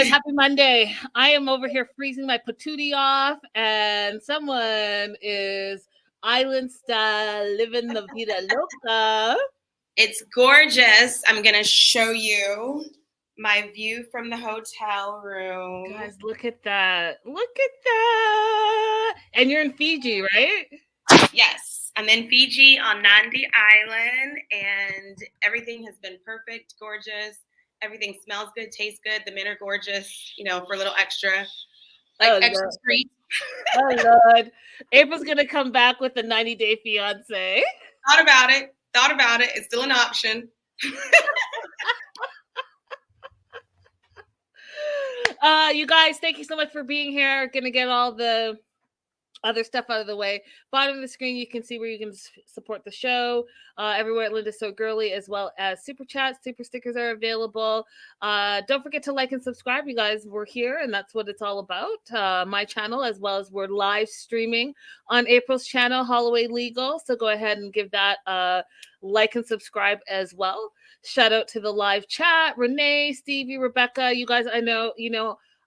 guys, happy Monday. I am over here freezing my patootie off, and someone is island style living the vida loca. It's gorgeous. I'm going to show you my view from the hotel room. Guys, look at that. Look at that. And you're in Fiji, right? Yes. I'm in Fiji on Nandi Island, and everything has been perfect, gorgeous. Everything smells good, tastes good. The men are gorgeous, for a little extra, extra Lord. sweet. Oh, Lord. April's going to come back with a 90-day fiance. Thought about it. It's still an option. You guys, thank you so much for being here. Gonna get all the other stuff out of the way. Bottom of the screen, you can see where you can support the show. Everywhere at Linda So Girly, as well as super chats, super stickers are available. Don't forget to like and subscribe, you guys. We're here, and that's what it's all about. My channel, as well as we're live streaming on April's channel, Holloway Legal. So go ahead and give that a like and subscribe as well. Shout out to the live chat, Renee, Stevie, Rebecca. You guys, I know,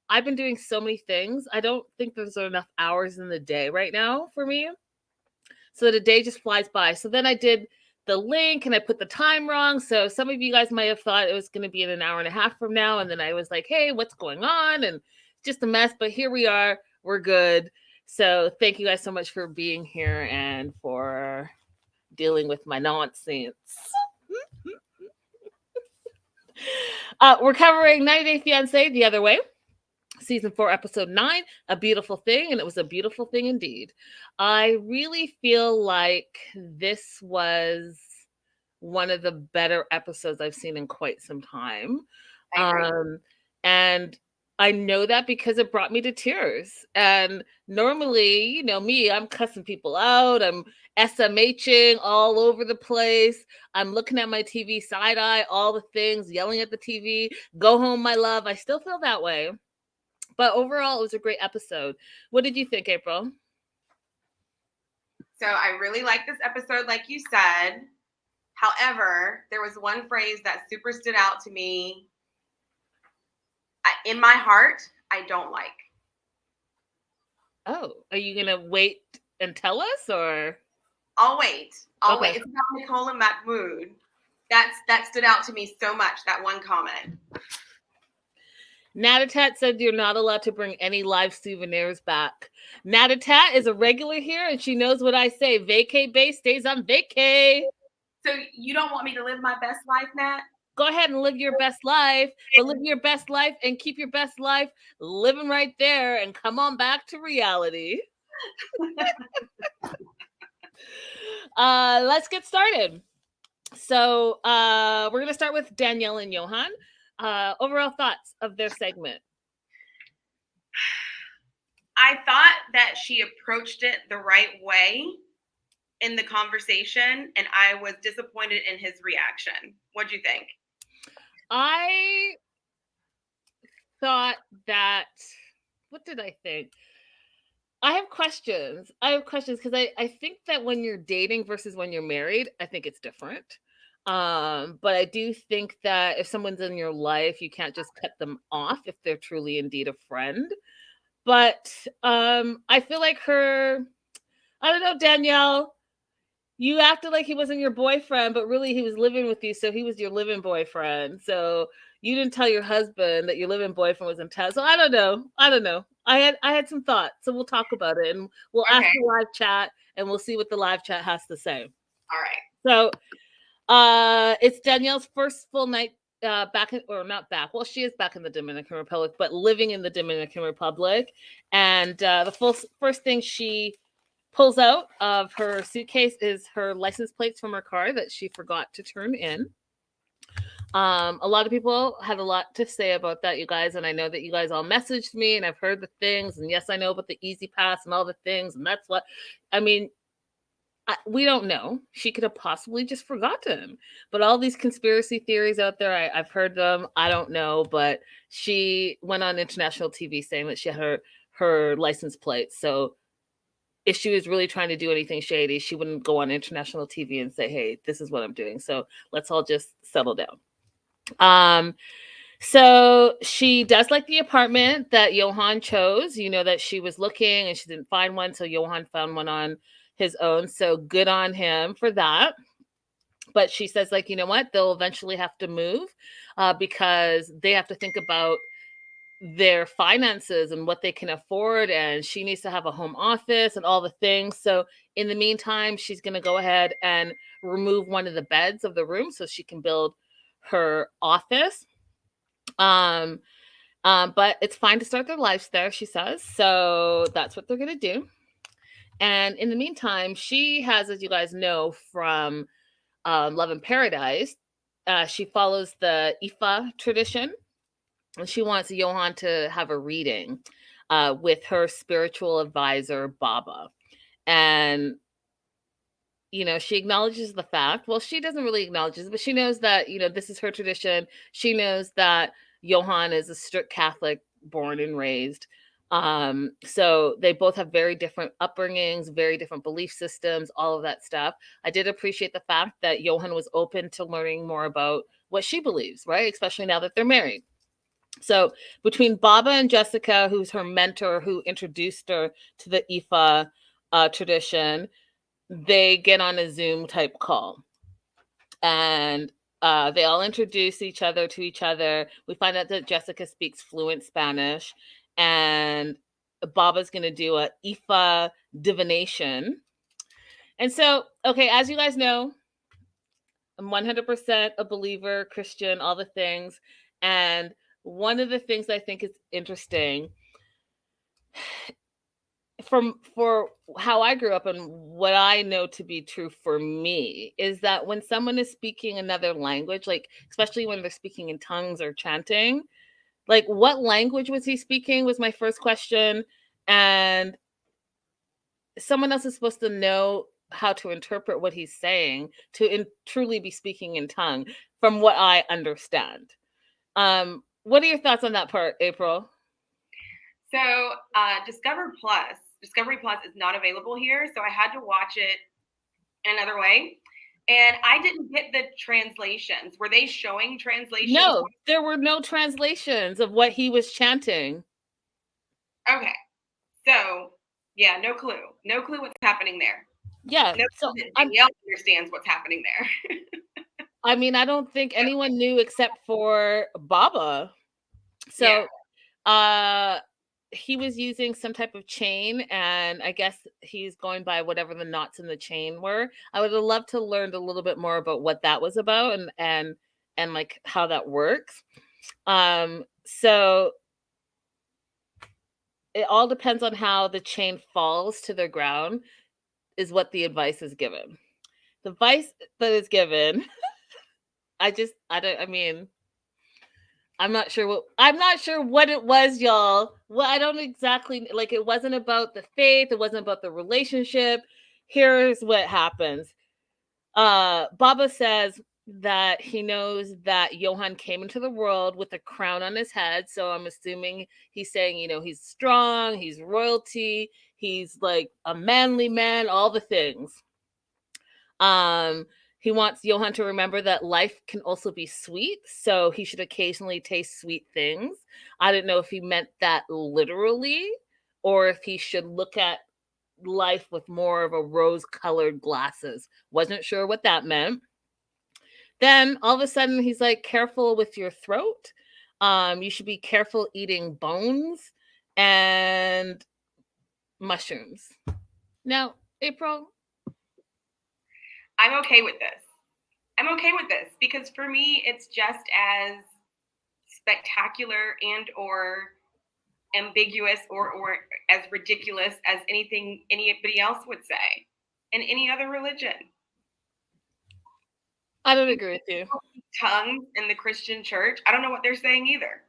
I've been doing so many things. I don't think there's enough hours in the day right now for me. So the day just flies by. So then I did the link and I put the time wrong. So some of you guys might have thought it was going to be in an hour and a half from now. And then I was like, hey, what's going on? And just a mess. But here we are. We're good. So thank you guys so much for being here and for dealing with my nonsense. We're covering 90 Day Fiancé the other way. Season 4, episode 9, A Beautiful Thing, and it was a beautiful thing indeed. I really feel like this was one of the better episodes I've seen in quite some time. And I know that because it brought me to tears. And normally, me, I'm cussing people out. I'm SMHing all over the place. I'm looking at my TV side eye, all the things, yelling at the TV, go home, my love. I still feel that way. But overall, it was a great episode. What did you think, April? So I really liked this episode, like you said. However, there was one phrase that super stood out to me. In my heart, I don't like. Oh, are you going to wait and tell us, or? I'll wait. I'll wait. It's about Nicole and Mahmoud. That stood out to me so much, that one comment. Natatat said you're not allowed to bring any live souvenirs back. Natatat is a regular here, and she knows what I say. Vacay base stays on vacay. So you don't want me to live my best life, Nat? Go ahead and live your best life, but live your best life and keep your best life living right there and come on back to reality. Let's get started. So we're going to start with Danielle and Johan. Overall thoughts of their segment? I thought that she approached it the right way in the conversation, and I was disappointed in his reaction. What'd you think? I thought that, what did I think? I have questions because I think that when you're dating versus when you're married, I think it's different. But I do think that if someone's in your life, you can't just cut them off if they're truly indeed a friend. But I feel like I don't know, Danielle, you acted like he wasn't your boyfriend, but really he was living with you, so he was your living boyfriend. So you didn't tell your husband that your living boyfriend was in town. So I don't know. I had some thoughts, so we'll talk about it, and we'll ask the live chat, and we'll see what the live chat has to say. All right. So it's Danielle's first full night back in, or not back. Well, she is back in the Dominican Republic, but living in the Dominican Republic. And the first thing she pulls out of her suitcase is her license plates from her car that she forgot to turn in. A lot of people had a lot to say about that, you guys, and I know that you guys all messaged me, and I've heard the things, and yes, I know about the Easy Pass and all the things, and that's what, I mean, we don't know. She could have possibly just forgotten. But all these conspiracy theories out there, I've heard them. I don't know, but she went on international TV saying that she had her license plate. So if she was really trying to do anything shady, she wouldn't go on international TV and say, hey, this is what I'm doing. So let's all just settle down. So she does like the apartment that Johann chose. You know that she was looking and she didn't find one, so Johann found one on his own. So good on him for that. But she says, like, you know what? They'll eventually have to move because they have to think about their finances and what they can afford, and she needs to have a home office and all the things. So in the meantime, she's going to go ahead and remove one of the beds of the room so she can build her office. um but it's fine to start their lives there, she says. So that's what they're going to do. And in the meantime, she has, as you guys know from Love in Paradise, she follows the Ifa tradition, and she wants Johann to have a reading with her spiritual advisor, Baba. And, you know, she acknowledges the fact, well, she doesn't really acknowledge it, but she knows that, you know, this is her tradition. She knows that Johann is a strict Catholic, born and raised. So they both have very different upbringings, very different belief systems, all of that stuff. I did appreciate the fact that Johann was open to learning more about what she believes, right? Especially now that they're married. So between Baba and Jessica, who's her mentor, who introduced her to the Ifa tradition, they get on a Zoom type call, and they all introduce each other to each other. We find out that Jessica speaks fluent Spanish, and Baba's going to do a Ifa divination. And so, okay, as you guys know, I'm 100% a believer, Christian, all the things. And one of the things I think is interesting for how I grew up and what I know to be true for me is that when someone is speaking another language, like especially when they're speaking in tongues or chanting, like what language was he speaking was my first question. And someone else is supposed to know how to interpret what he's saying to truly be speaking in tongue, from what I understand. What are your thoughts on that part, April? So Discovery Plus is not available here, so I had to watch it another way. And I didn't get the translations. Were they showing translations? No, there were no translations of what he was chanting. Okay. So, yeah, no clue. No clue what's happening there. Yeah. No So clue that Danielle understands what's happening there. I mean, I don't think anyone knew except for Baba. So he was using some type of chain, and I guess he's going by whatever the knots in the chain were. I would have loved to learn a little bit more about what that was about, and like how that works. So it all depends on how the chain falls to the ground, is what the advice is given. The advice that is given, I mean, I'm not sure what it was, y'all. Well, I don't exactly, like, it wasn't about the faith, it wasn't about the relationship. Here's what happens. Baba says that he knows that Johann came into the world with a crown on his head. So I'm assuming he's saying, you know, he's strong, he's royalty, he's like a manly man, all the things. He wants Johann to remember that life can also be sweet, so he should occasionally taste sweet things. I didn't know if he meant that literally or if he should look at life with more of a rose-colored glasses. Wasn't sure what that meant. Then all of a sudden he's like, careful with your throat. You should be careful eating bones and mushrooms. Now, April, I'm okay with this. I'm okay with this because for me, it's just as spectacular and or ambiguous or as ridiculous as anything anybody else would say in any other religion. I don't agree with you. Tongues in the Christian church, I don't know what they're saying either.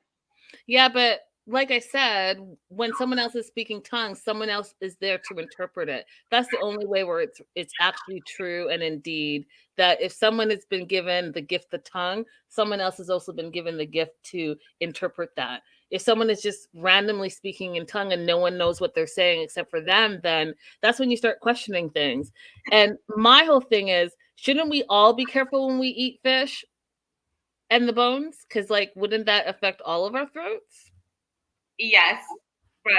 Yeah, but like I said, when someone else is speaking tongues, someone else is there to interpret it. That's the only way where it's actually true and indeed that if someone has been given the gift of tongue, someone else has also been given the gift to interpret that. If someone is just randomly speaking in tongue and no one knows what they're saying except for them, then that's when you start questioning things. And my whole thing is, shouldn't we all be careful when we eat fish? and the bones? Because like, wouldn't that affect all of our throats? Yes, but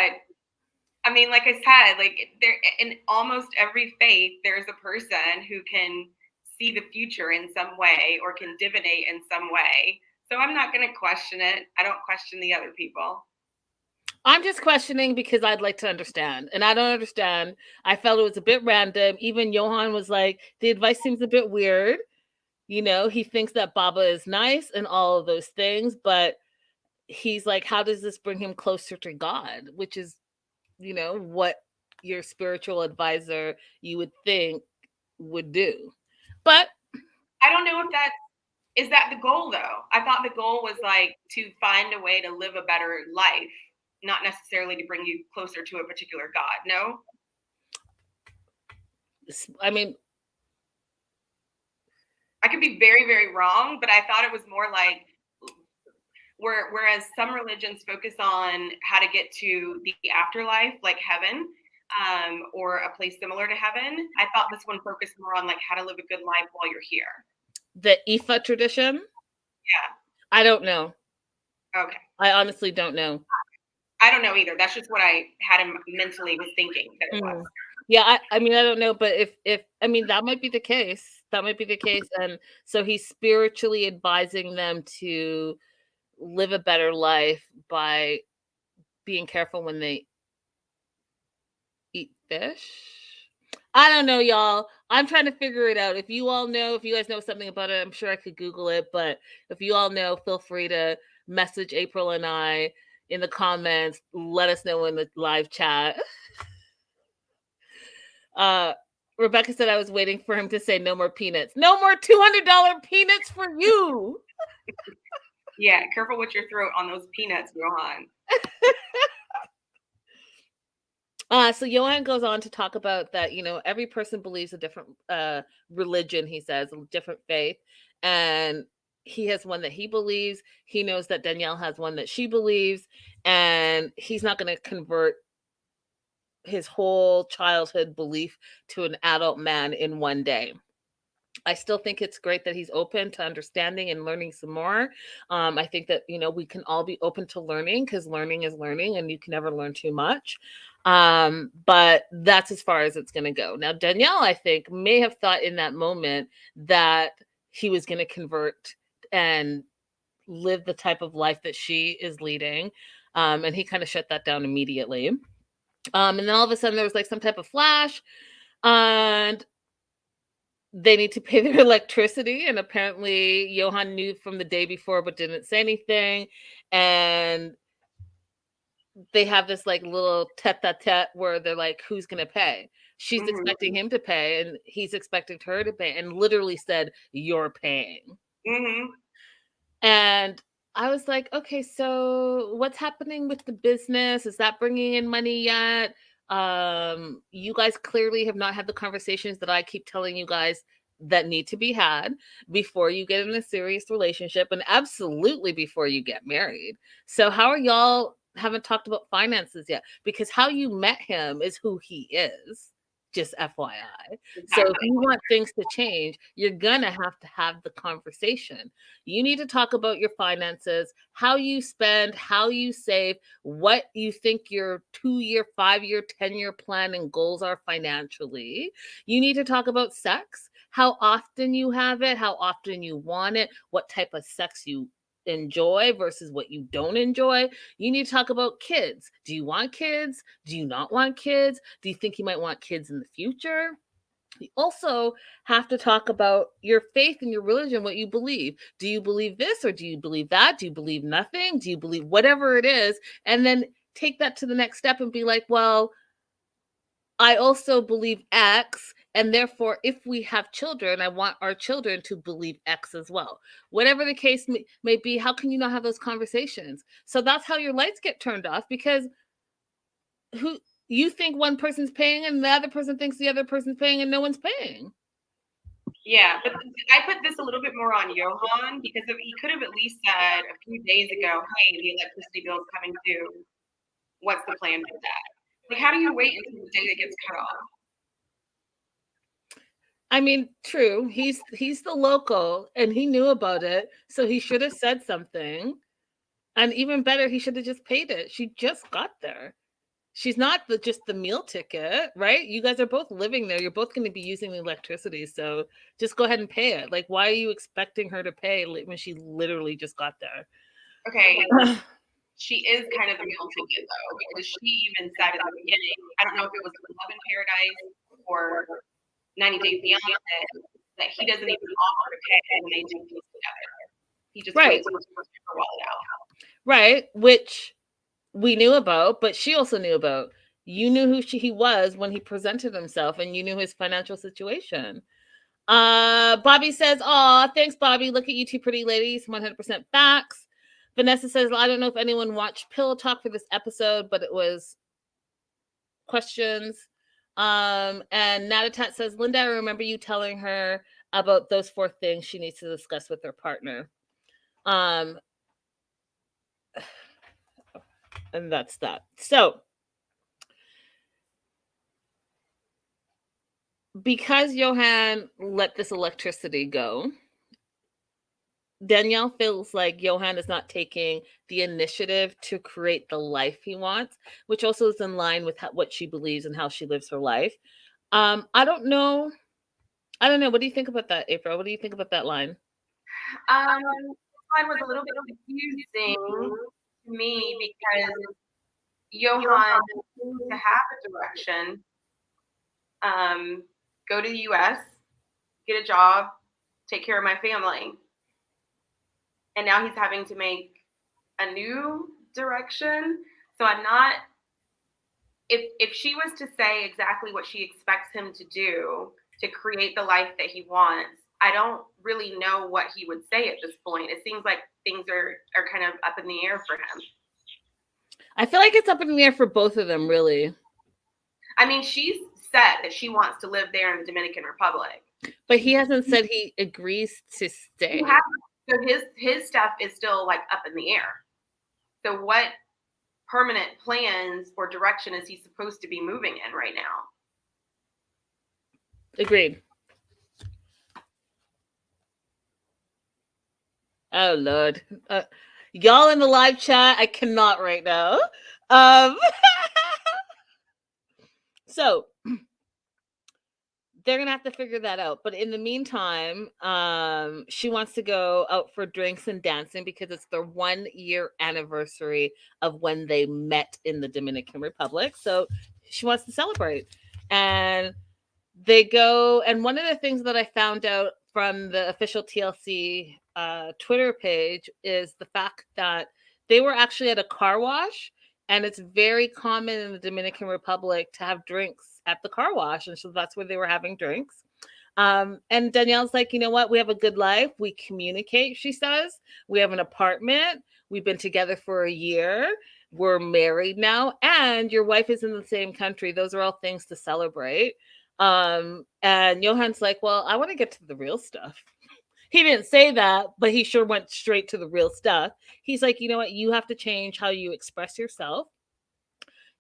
I mean, like I said, like there in almost every faith, there's a person who can see the future in some way or can divinate in some way. So I'm not going to question it. I don't question the other people. I'm just questioning because I'd like to understand, and I don't understand. I felt it was a bit random. Even Johan was like, the advice seems a bit weird. You know, he thinks that Baba is nice and all of those things, but he's like, how does this bring him closer to God? Which is, you know, what your spiritual advisor you would think would do. But I don't know if that is that the goal though. I thought the goal was like to find a way to live a better life, not necessarily to bring you closer to a particular God. No? I mean, I could be very, very wrong, but I thought it was more like whereas some religions focus on how to get to the afterlife, like heaven, or a place similar to heaven, I thought this one focused more on like how to live a good life while you're here. the Ifa tradition? Yeah. I don't know. Okay. I honestly don't know. I don't know either. That's just what I had mentally was thinking that it was. Yeah, I mean, I don't know, but if I mean, that might be the case. That might be the case, and so he's spiritually advising them to live a better life by being careful when they eat fish. I don't know, y'all. I'm trying to figure it out. If you all know, if you guys know something about it, I'm sure I could Google it. But if you all know, feel free to message April and I in the comments. Let us know in the live chat. Rebecca said I was waiting for him to say no more peanuts. No more $200 peanuts for you. Yeah, careful with your throat on those peanuts, Johan. So Johan goes on to talk about that, you know, every person believes a different religion, he says, a different faith. And he has one that he believes. He knows that Danielle has one that she believes. And he's not going to convert his whole childhood belief to an adult man in one day. I still think it's great that he's open to understanding and learning some more. I think that, you know, we can all be open to learning because learning is learning and you can never learn too much. But that's as far as it's going to go. Now, Danielle, I think, may have thought in that moment that he was going to convert and live the type of life that she is leading. And he kind of shut that down immediately. And then all of a sudden there was like some type of flash. And they need to pay their electricity, and apparently Johan knew from the day before but didn't say anything. And they have this like little tete-a-tete where they're like, who's gonna pay? She's expecting him to pay and he's expecting her to pay, and literally said, you're paying. And I was like, okay, so what's happening with the business? Is that bringing in money yet? You guys clearly have not had the conversations that I keep telling you guys that need to be had before you get in a serious relationship, and absolutely before you get married. So how are y'all haven't talked about finances yet? Because how you met him is who he is. Just FYI. So if you want things to change, you're gonna have the conversation. You need to talk about your finances, how you spend, how you save, what you think your 2-year, 5-year, 10-year plan and goals are financially. You need to talk about sex, how often you have it, how often you want it, what type of sex you enjoy versus what you don't enjoy. You need to talk about kids. Do you want kids? Do you not want kids? Do you think you might want kids in the future? You also have to talk about your faith and your religion, what you believe. Do you believe this or do you believe that? Do you believe nothing? Do you believe whatever it is? And then take that to the next step and be like, well, I also believe X, and therefore, if we have children, I want our children to believe X as well. Whatever the case may be, how can you not have those conversations? So that's how your lights get turned off, because who you think one person's paying and the other person thinks the other person's paying and no one's paying. Yeah, but I put this a little bit more on Johan because he could have at least said a few days ago, hey, the electricity bill is coming due. What's the plan for that? Like, how do you wait until the day that gets cut off? I mean, true. He's the local and he knew about it, so he should have said something. And even better, he should have just paid it. She just got there. She's not just the meal ticket, right? You guys are both living there. You're both going to be using the electricity, so just go ahead and pay it. Like, why are you expecting her to pay when she literally just got there? Okay, she is kind of the meal ticket though, because she even said at the beginning, I don't know if it was Love in Paradise or 90 Day Fiance, that he doesn't even offer to pay when they do things together. He just Right. waits for her to wallet out. Right, which we knew about, but she also knew about. You knew who he was when he presented himself, and you knew his financial situation. Bobby says, "Aw, thanks, Bobby. Look at you two pretty ladies. 100% facts." Vanessa says, "I don't know if anyone watched Pillow Talk for this episode, but it was questions." And Natatat says, "Linda, I remember you telling her about those 4 things she needs to discuss with her partner." And that's that. So, because Johan let this electricity go, Danielle feels like Johan is not taking the initiative to create the life he wants, which also is in line with what she believes and how she lives her life. I don't know. What do you think about that, April? What do you think about that line? This line was a little bit confusing to me because Johan seemed to have a direction. Go to the US, get a job, take care of my family. And now he's having to make a new direction. So I'm not, if she was to say exactly what she expects him to do to create the life that he wants, I don't really know what he would say at this point. It seems like things are kind of up in the air for him. I feel like it's up in the air for both of them, really. I mean, she's said that she wants to live there in the Dominican Republic. But he hasn't said he agrees to stay. So his stuff is still like up in the air. So what permanent plans or direction is he supposed to be moving in right now? Agreed. Oh Lord, y'all in the live chat, I cannot right now. So they're gonna have to figure that out. But in the meantime, she wants to go out for drinks and dancing because it's their 1-year anniversary of when they met in the Dominican Republic. So she wants to celebrate, and they go. And one of the things that I found out from the official TLC Twitter page is the fact that they were actually at a car wash, and it's very common in the Dominican Republic to have drinks at the car wash, and so that's where they were having drinks. And Danielle's like, you know what? We have a good life. We communicate, she says. We have an apartment. We've been together for a year. We're married now. And your wife is in the same country. Those are all things to celebrate. And Johan's like, well, I want to get to the real stuff. He didn't say that, but he sure went straight to the real stuff. He's like, you know what? You have to change how you express yourself.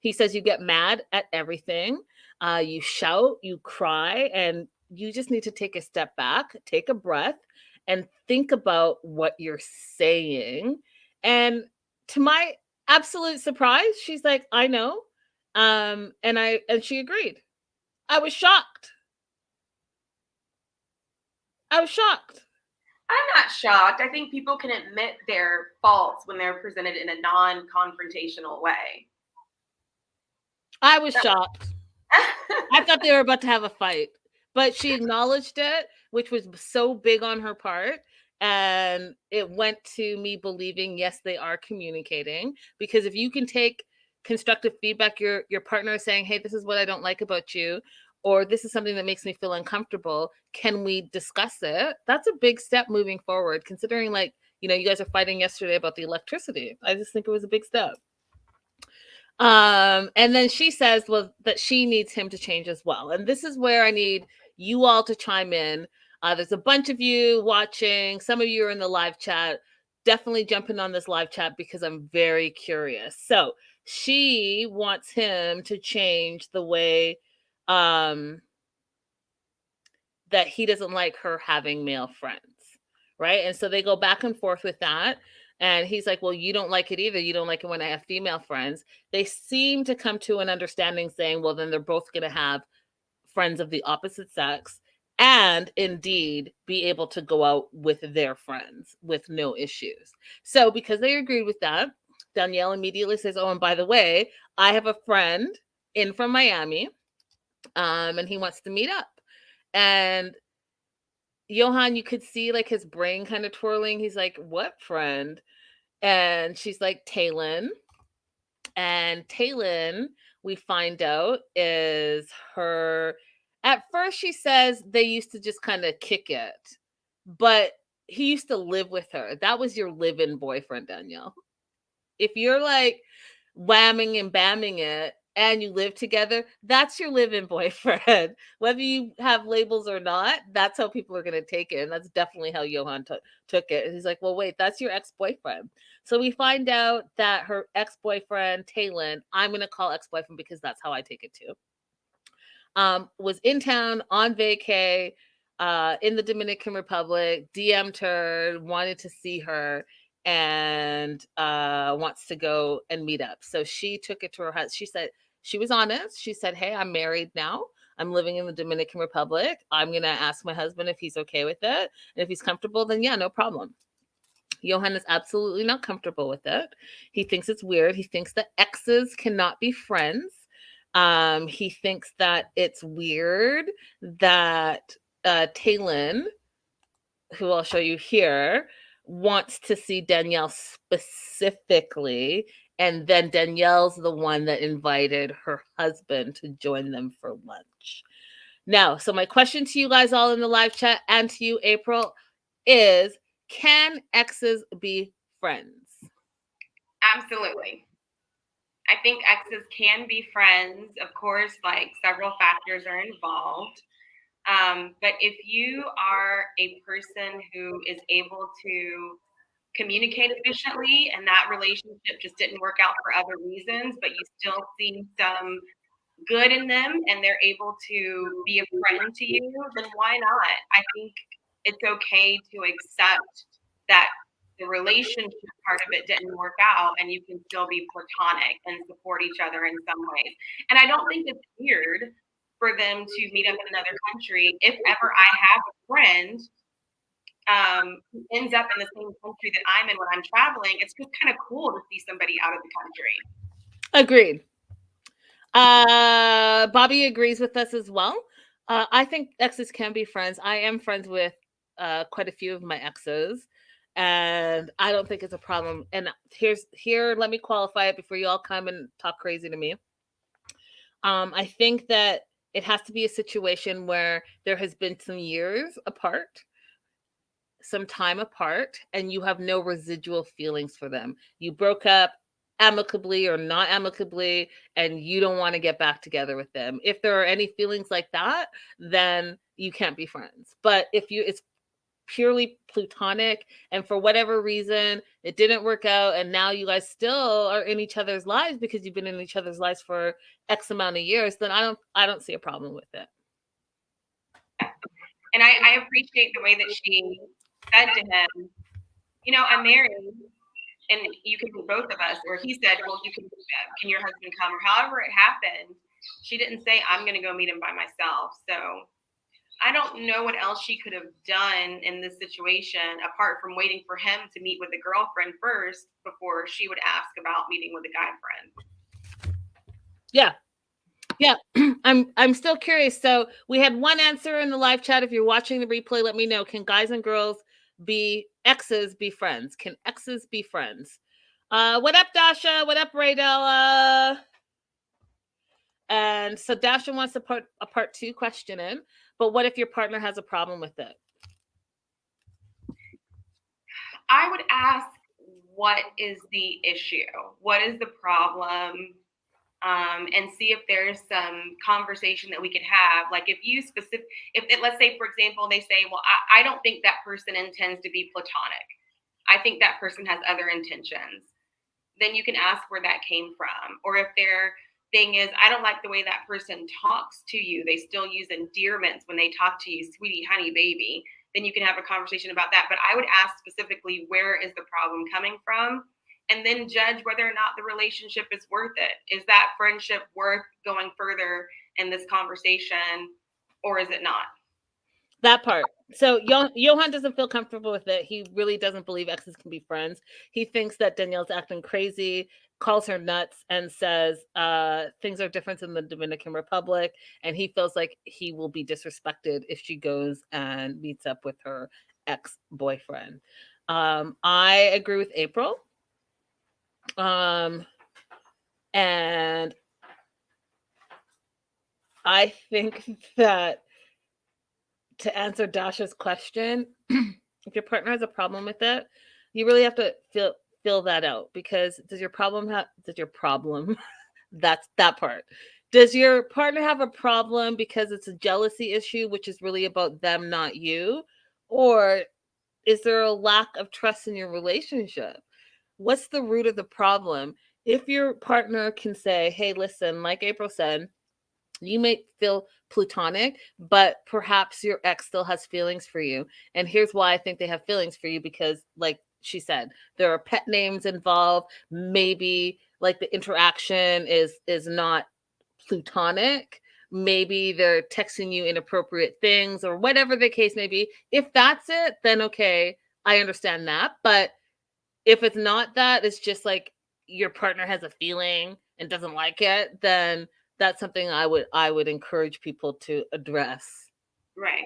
He says you get mad at everything. You shout, you cry, and you just need to take a step back, take a breath, and think about what you're saying. And to my absolute surprise, she's like, I know. And she agreed. I was shocked. I'm not shocked. I think people can admit their faults when they're presented in a non-confrontational way. I was shocked. I thought they were about to have a fight, but she acknowledged it, which was so big on her part. And it went to me believing, yes, they are communicating, because if you can take constructive feedback, your partner is saying, hey, this is what I don't like about you, or this is something that makes me feel uncomfortable. Can we discuss it? That's a big step moving forward, considering you guys are fighting yesterday about the electricity. I just think it was a big step. And then she says, well, that she needs him to change as well. And this is where I need you all to chime in. There's a bunch of you watching. Some of you are in the live chat. Definitely jump in on this live chat because I'm very curious. So she wants him to change the way that that he doesn't like her having male friends, right? And so they go back and forth with that. And he's like, well, you don't like it either. You don't like it when I have female friends. They seem to come to an understanding saying, well, then they're both going to have friends of the opposite sex and indeed be able to go out with their friends with no issues. So because they agreed with that, Danielle immediately says, oh, and by the way, I have a friend in from Miami, and he wants to meet up. And Johan, you could see like his brain kind of twirling. He's like, what friend? And she's like, Taylin. And Taylin, we find out, is her. At first, she says they used to just kind of kick it, but he used to live with her. That was your live in boyfriend, Danielle. If you're like whamming and bamming it and you live together, that's your live in boyfriend. Whether you have labels or not, that's how people are going to take it. And that's definitely how Johan took it. He's like, well, wait, that's your ex boyfriend. So we find out that her ex boyfriend, Taylin, I'm going to call ex boyfriend because that's how I take it too, was in town on vacay in the Dominican Republic, DM'd her, wanted to see her, and wants to go and meet up. So she took it to her husband. She said, she was honest. She said, hey, I'm married now. I'm living in the Dominican Republic. I'm going to ask my husband if he's okay with it. And if he's comfortable, then yeah, no problem. Johan is absolutely not comfortable with it. He thinks it's weird. He thinks that exes cannot be friends. He thinks that it's weird that Taylin, who I'll show you here, wants to see Danielle specifically, and then Danielle's the one that invited her husband to join them for lunch. Now, so my question to you guys all in the live chat and to you, April, is can exes be friends? Absolutely. I think exes can be friends. Of course, like several factors are involved. But if you are a person who is able to communicate efficiently and that relationship just didn't work out for other reasons, but you still see some good in them and they're able to be a friend to you, then why not? I think it's okay to accept that the relationship part of it didn't work out and you can still be platonic and support each other in some ways. And I don't think it's weird for them to meet up in another country. If ever I have a friend who ends up in the same country that I'm in when I'm traveling, it's just kind of cool to see somebody out of the country. Agreed. Bobby agrees with us as well. I think exes can be friends. I am friends with quite a few of my exes, and I don't think it's a problem. And let me qualify it before you all come and talk crazy to me. I think that it has to be a situation where there has been some years apart, some time apart, and you have no residual feelings for them. You broke up amicably or not amicably, and you don't want to get back together with them. If there are any feelings like that, then you can't be friends. But if it's purely platonic and for whatever reason it didn't work out and now you guys still are in each other's lives because you've been in each other's lives for X amount of years, then I don't see a problem with it. And I appreciate the way that she said to him, I'm married and you can be both of us. Or he said, well, can your husband come? Or however it happened, she didn't say, I'm going to go meet him by myself. So I don't know what else she could have done in this situation apart from waiting for him to meet with a girlfriend first before she would ask about meeting with a guy friend. Yeah. I'm still curious. So we had one answer in the live chat. If you're watching the replay, let me know. Can guys and girls be exes be friends? Can exes be friends? What up, Dasha? What up, Raydella? And so Dasha wants to put a part 2 question in, but what if your partner has a problem with it? I would ask, what is the issue? What is the problem? And see if there's some conversation that we could have. Like if let's say, for example, they say, well, I don't think that person intends to be platonic. I think that person has other intentions. Then you can ask where that came from. Or if they're thing is, I don't like the way that person talks to you. They still use endearments when they talk to you, sweetie, honey, baby. Then you can have a conversation about that. But I would ask specifically, where is the problem coming from? And then judge whether or not the relationship is worth it. Is that friendship worth going further in this conversation, or is it not? That part. So Johan doesn't feel comfortable with it. He really doesn't believe exes can be friends. He thinks that Danielle's acting crazy, calls her nuts, and says things are different in the Dominican Republic. And he feels like he will be disrespected if she goes and meets up with her ex-boyfriend. I agree with April. And I think that to answer Dasha's question, if your partner has a problem with it, you really have to feel that out, because does your problem that's that part. Does your partner have a problem because it's a jealousy issue, which is really about them, not you? Or is there a lack of trust in your relationship? What's the root of the problem? If your partner can say, hey, listen, like April said, you may feel platonic, but perhaps your ex still has feelings for you. And here's why I think they have feelings for you, because, like she said, there are pet names involved. Maybe like the interaction is not platonic. Maybe they're texting you inappropriate things, or whatever the case may be. If that's it, then okay, I understand that. But if it's not that, it's just like your partner has a feeling and doesn't like it, then that's something I would encourage people to address. Right.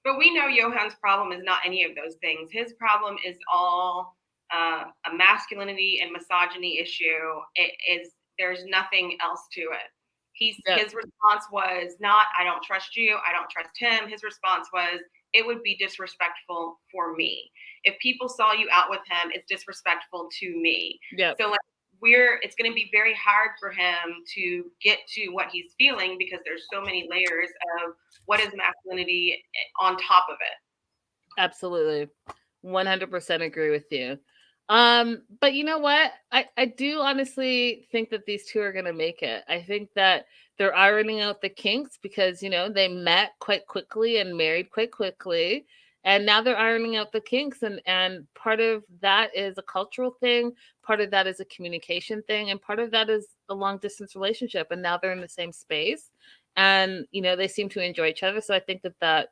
But we know Johan's problem is not any of those things. His problem is all a masculinity and misogyny issue. It is, there's nothing else to it. His response was not, I don't trust you, I don't trust him. His response was, it would be disrespectful for me. If people saw you out with him, it's disrespectful to me. Yeah. So like, it's going to be very hard for him to get to what he's feeling, because there's so many layers of what is masculinity on top of it. Absolutely. 100% agree with you. But you know what? I do honestly think that these two are going to make it. I think that they're ironing out the kinks, because, they met quite quickly and married quite quickly. And now they're ironing out the kinks. And part of that is a cultural thing. Part of that is a communication thing. And part of that is a long distance relationship. And now they're in the same space. And, they seem to enjoy each other. So I think that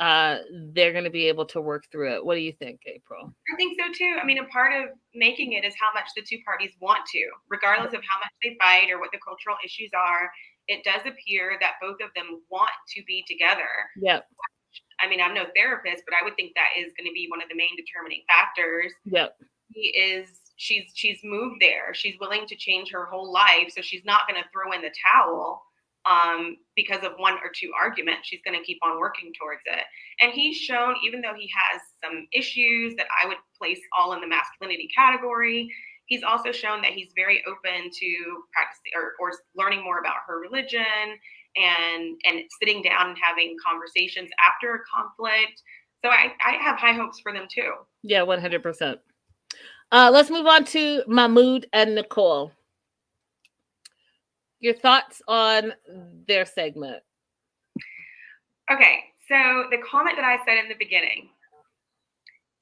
they're going to be able to work through it. What do you think, April? I think so too. I mean, a part of making it is how much the two parties want to, regardless of how much they fight or what the cultural issues are. It does appear that both of them want to be together. Yep. I mean, I'm no therapist, but I would think that is going to be one of the main determining factors. Yep. She's moved there. She's willing to change her whole life. So she's not going to throw in the towel because of one or two arguments. She's going to keep on working towards it. And he's shown, even though he has some issues that I would place all in the masculinity category, he's also shown that he's very open to practicing or learning more about her religion and sitting down and having conversations after a conflict. So I have high hopes for them too. Yeah, 100%. Let's move on to Mahmoud and Nicole. Your thoughts on their segment? Okay, so the comment that I said in the beginning,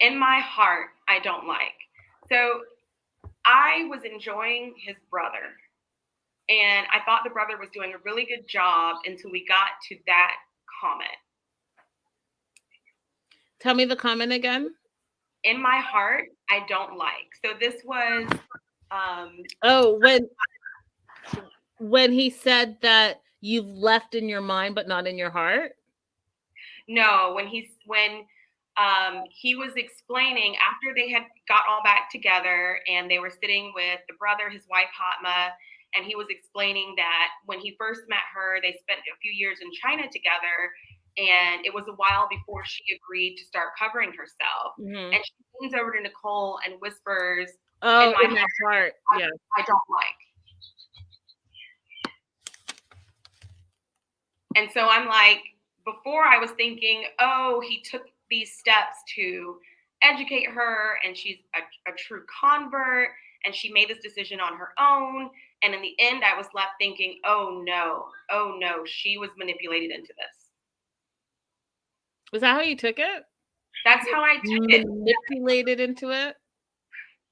in my heart, I don't like. So I was enjoying his brother, and I thought the brother was doing a really good job until we got to that comment. Tell me the comment again. In my heart, I don't like. So this was when he said that you've left in your mind but not in your heart? No, when he was explaining after they had got all back together and they were sitting with the brother, his wife Hatma, and he was explaining that when he first met her, they spent a few years in China together, and it was a while before she agreed to start covering herself. Mm-hmm. And she leans over to Nicole and whispers, "Oh, in my heart, yeah, I don't like." And so I'm like, before I was thinking, oh, he took these steps to educate her, and she's a true convert, and she made this decision on her own. And in the end, I was left thinking, oh no, she was manipulated into this. Was that how you took it? That's how I took it. Manipulated into it?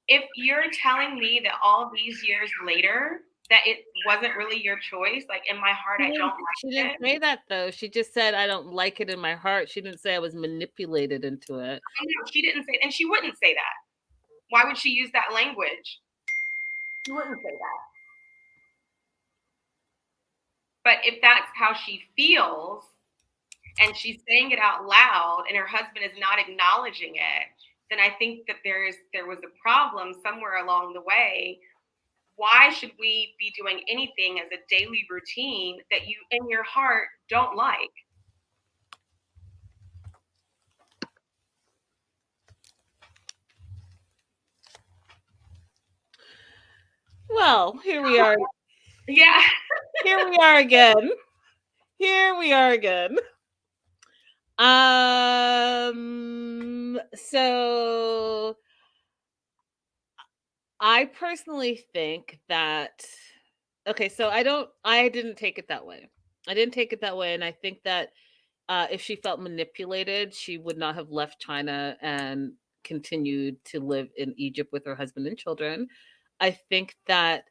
If you're telling me that all these years later that it wasn't really your choice, like in my heart, I don't She like didn't it. say that though. She just said, I don't like it in my heart. She didn't say I was manipulated into it. I know she didn't say, and she wouldn't say that. Why would she use that language? She wouldn't say that. But if that's how she feels and she's saying it out loud and her husband is not acknowledging it, then I think that there was a problem somewhere along the way. Why should we be doing anything as a daily routine that you in your heart don't like? Well, here we are. Yeah. Here we are again. Here we are again. So I personally think that okay, so I didn't take it that way. I didn't take it that way, and I think that if she felt manipulated, she would not have left China and continued to live in Egypt with her husband and children. I think that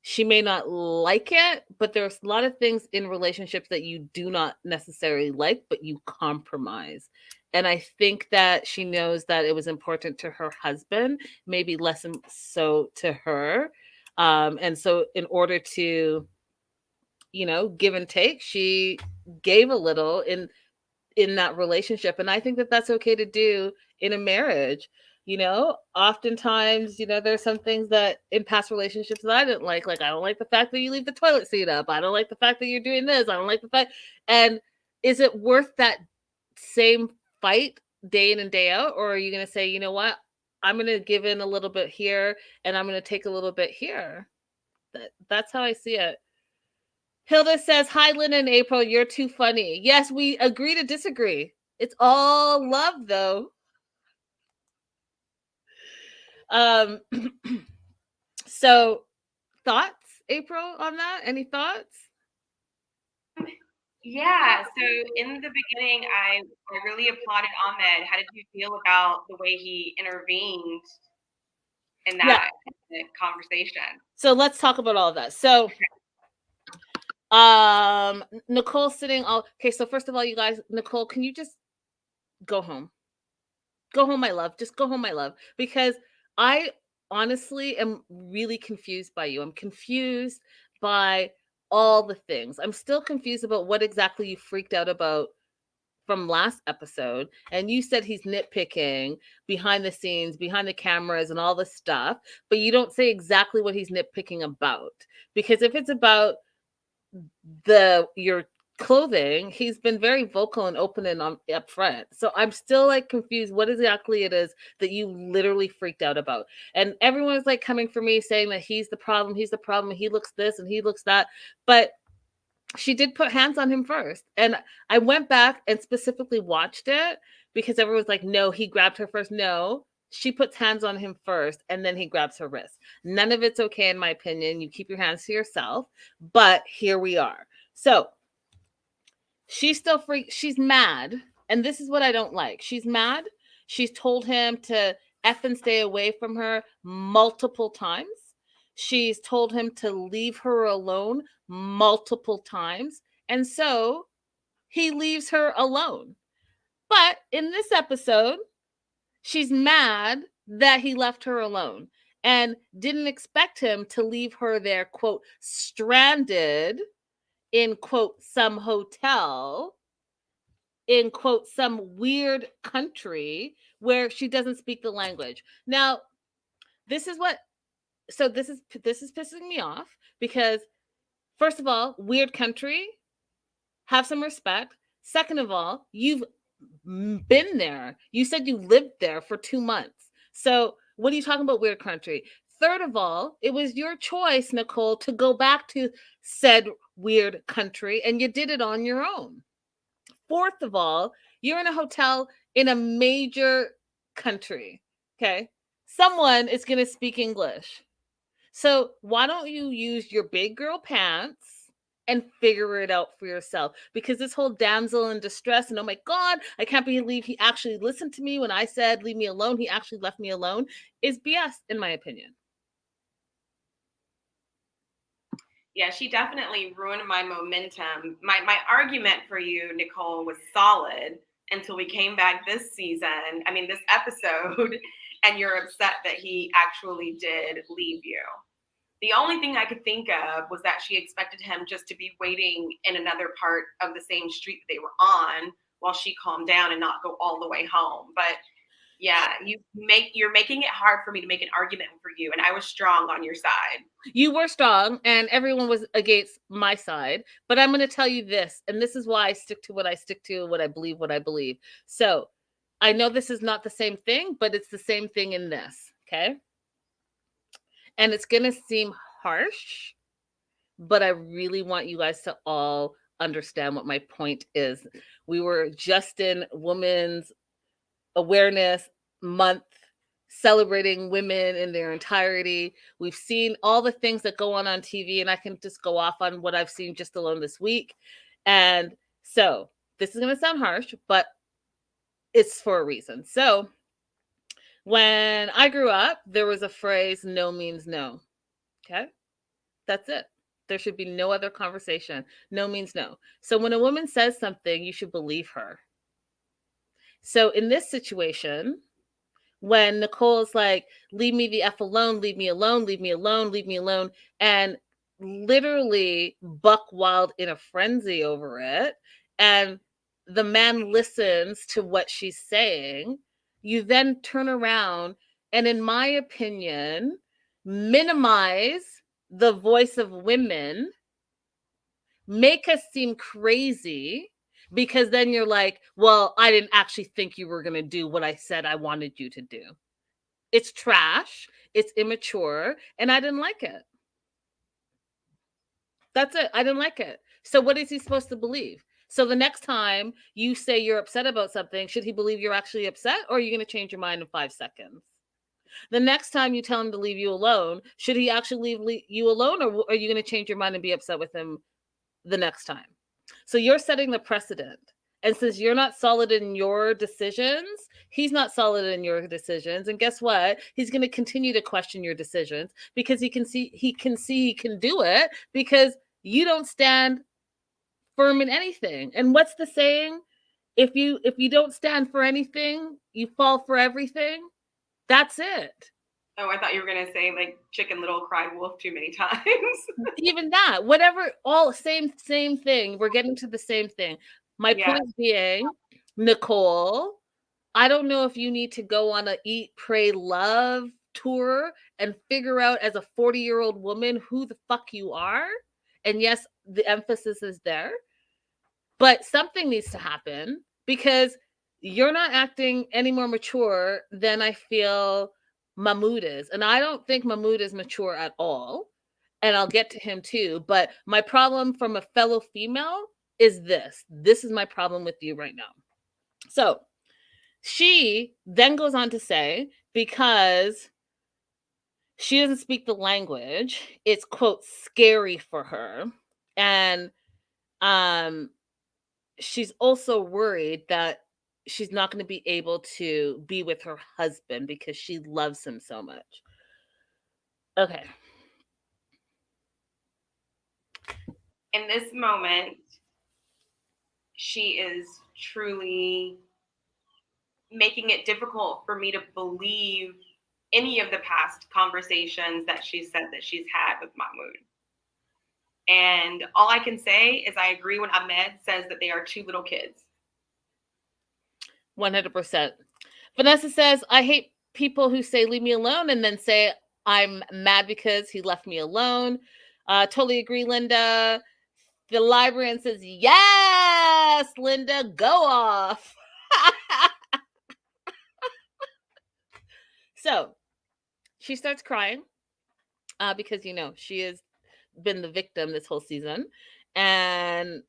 she may not like it, but there's a lot of things in relationships that you do not necessarily like, but you compromise. And I think that she knows that it was important to her husband, maybe less so to her. And so, in order to, give and take, she gave a little in that relationship, and I think that that's okay to do in a marriage. Oftentimes, there's some things that in past relationships that I didn't like I don't like the fact that you leave the toilet seat up, I don't like the fact that you're doing this, I don't like the fact. And is it worth that same fight day in and day out, or are you going to say, you know what, I'm going to give in a little bit here and I'm going to take a little bit here? That's how I see it. Hilda says, hi, Lynn and April. You're too funny. Yes, we agree to disagree. It's all love, though. So thoughts, April, on that? Any thoughts? Yeah. So in the beginning, I really applauded Ahmed. How did you feel about the way he intervened in that conversation? So let's talk about all of that. So Nicole sitting all okay, so first of all, you guys, Nicole, can you just go home? Go home, my love. Just go home, my love. Because I honestly am really confused by you. I'm confused by all the things. I'm still confused about what exactly you freaked out about from last episode. And you said he's nitpicking behind the scenes, behind the cameras, and all this stuff, but you don't say exactly what he's nitpicking about. Because if it's about your clothing, he's been very vocal and open and up front. So I'm still confused what exactly it is that you literally freaked out about. And everyone is coming for me saying that he's the problem, he looks this and he looks that. But she did put hands on him first. And I went back and specifically watched it because everyone's like, no, he grabbed her first. No, she puts hands on him first and then he grabs her wrist. None of it's okay, in my opinion. You keep your hands to yourself. But here we are. So she's still she's mad. And this is what I don't like. She's mad. She's told him to F and stay away from her multiple times. She's told him to leave her alone multiple times. And so he leaves her alone. But in this episode, she's mad that he left her alone and didn't expect him to leave her there, quote, stranded in, quote, some hotel, in, quote, some weird country where she doesn't speak the language. Now, this is pissing me off because, first of all, weird country, have some respect. Second of all, you've been there. You said you lived there for 2 months. So what are you talking about, weird country? Third of all, it was your choice, Nicole, to go back to said weird country, and you did it on your own. Fourth of all, you're in a hotel in a major country. Okay. Someone is going to speak English. So why don't you use your big girl pants and figure it out for yourself? Because this whole damsel in distress and oh my God, I can't believe he actually listened to me when I said leave me alone. He actually left me alone is BS, in my opinion. Yeah, she definitely ruined my momentum. My argument for you, Nicole, was solid until we came back this season. I mean, this episode, and you're upset that he actually did leave you. The only thing I could think of was that she expected him just to be waiting in another part of the same street that they were on while she calmed down and not go all the way home. But yeah, you're making it hard for me to make an argument for you, and I was strong on your side. You were strong and everyone was against my side, but I'm going to tell you this, and this is why I stick to what I stick to, what I believe. So I know this is not the same thing, but it's the same thing in this, okay? And it's going to seem harsh, but I really want you guys to all understand what my point is. We were just in Women's Awareness Month, celebrating women in their entirety. We've seen all the things that go on TV, and I can just go off on what I've seen just alone this week. And so this is going to sound harsh, but it's for a reason. So when I grew up, there was a phrase, no means no. Okay. That's it. There should be no other conversation. No means no. So when a woman says something, you should believe her. So in this situation, when Nicole's like, leave me the F alone, leave me alone, leave me alone, leave me alone, and literally buck wild in a frenzy over it, and the man listens to what she's saying, you then turn around and, in my opinion, minimize the voice of women, make us seem crazy, because then you're like, well, I didn't actually think you were going to do what I said I wanted you to do. It's trash, it's immature, and I didn't like it. That's it. I didn't like it. So what is he supposed to believe? So the next time you say you're upset about something, should he believe you're actually upset, or are you going to change your mind in 5 seconds? The next time you tell him to leave you alone, should he actually leave you alone, or are you going to change your mind and be upset with him the next time? So you're setting the precedent. And since you're not solid in your decisions, he's not solid in your decisions. And guess what? He's going to continue to question your decisions because he can see he can do it because you don't stand firm in anything. And what's the saying? If you don't stand for anything, you fall for everything. That's it. Oh, I thought you were going to say like Chicken Little cried wolf too many times. Even that, whatever, all same thing. We're getting to the same thing. My point being, Nicole, I don't know if you need to go on a eat, pray, love tour and figure out as a 40-year-old woman who the fuck you are. And yes, the emphasis is there, but something needs to happen because you're not acting any more mature than I feel Mahmoud is. And I don't think Mahmoud is mature at all. And I'll get to him too. But my problem from a fellow female is this. This is my problem with you right now. So she then goes on to say, because she doesn't speak the language, it's, quote, scary for her. And she's also worried that she's not going to be able to be with her husband because she loves him so much. Okay. In this moment, she is truly making it difficult for me to believe any of the past conversations that she said that she's had with Mahmoud. And all I can say is I agree when Ahmed says that they are two little kids. 100%. Vanessa says, I hate people who say leave me alone and then say I'm mad because he left me alone. Totally agree, Linda. The librarian says, yes, Linda, go off. So she starts crying because, she has been the victim this whole season. And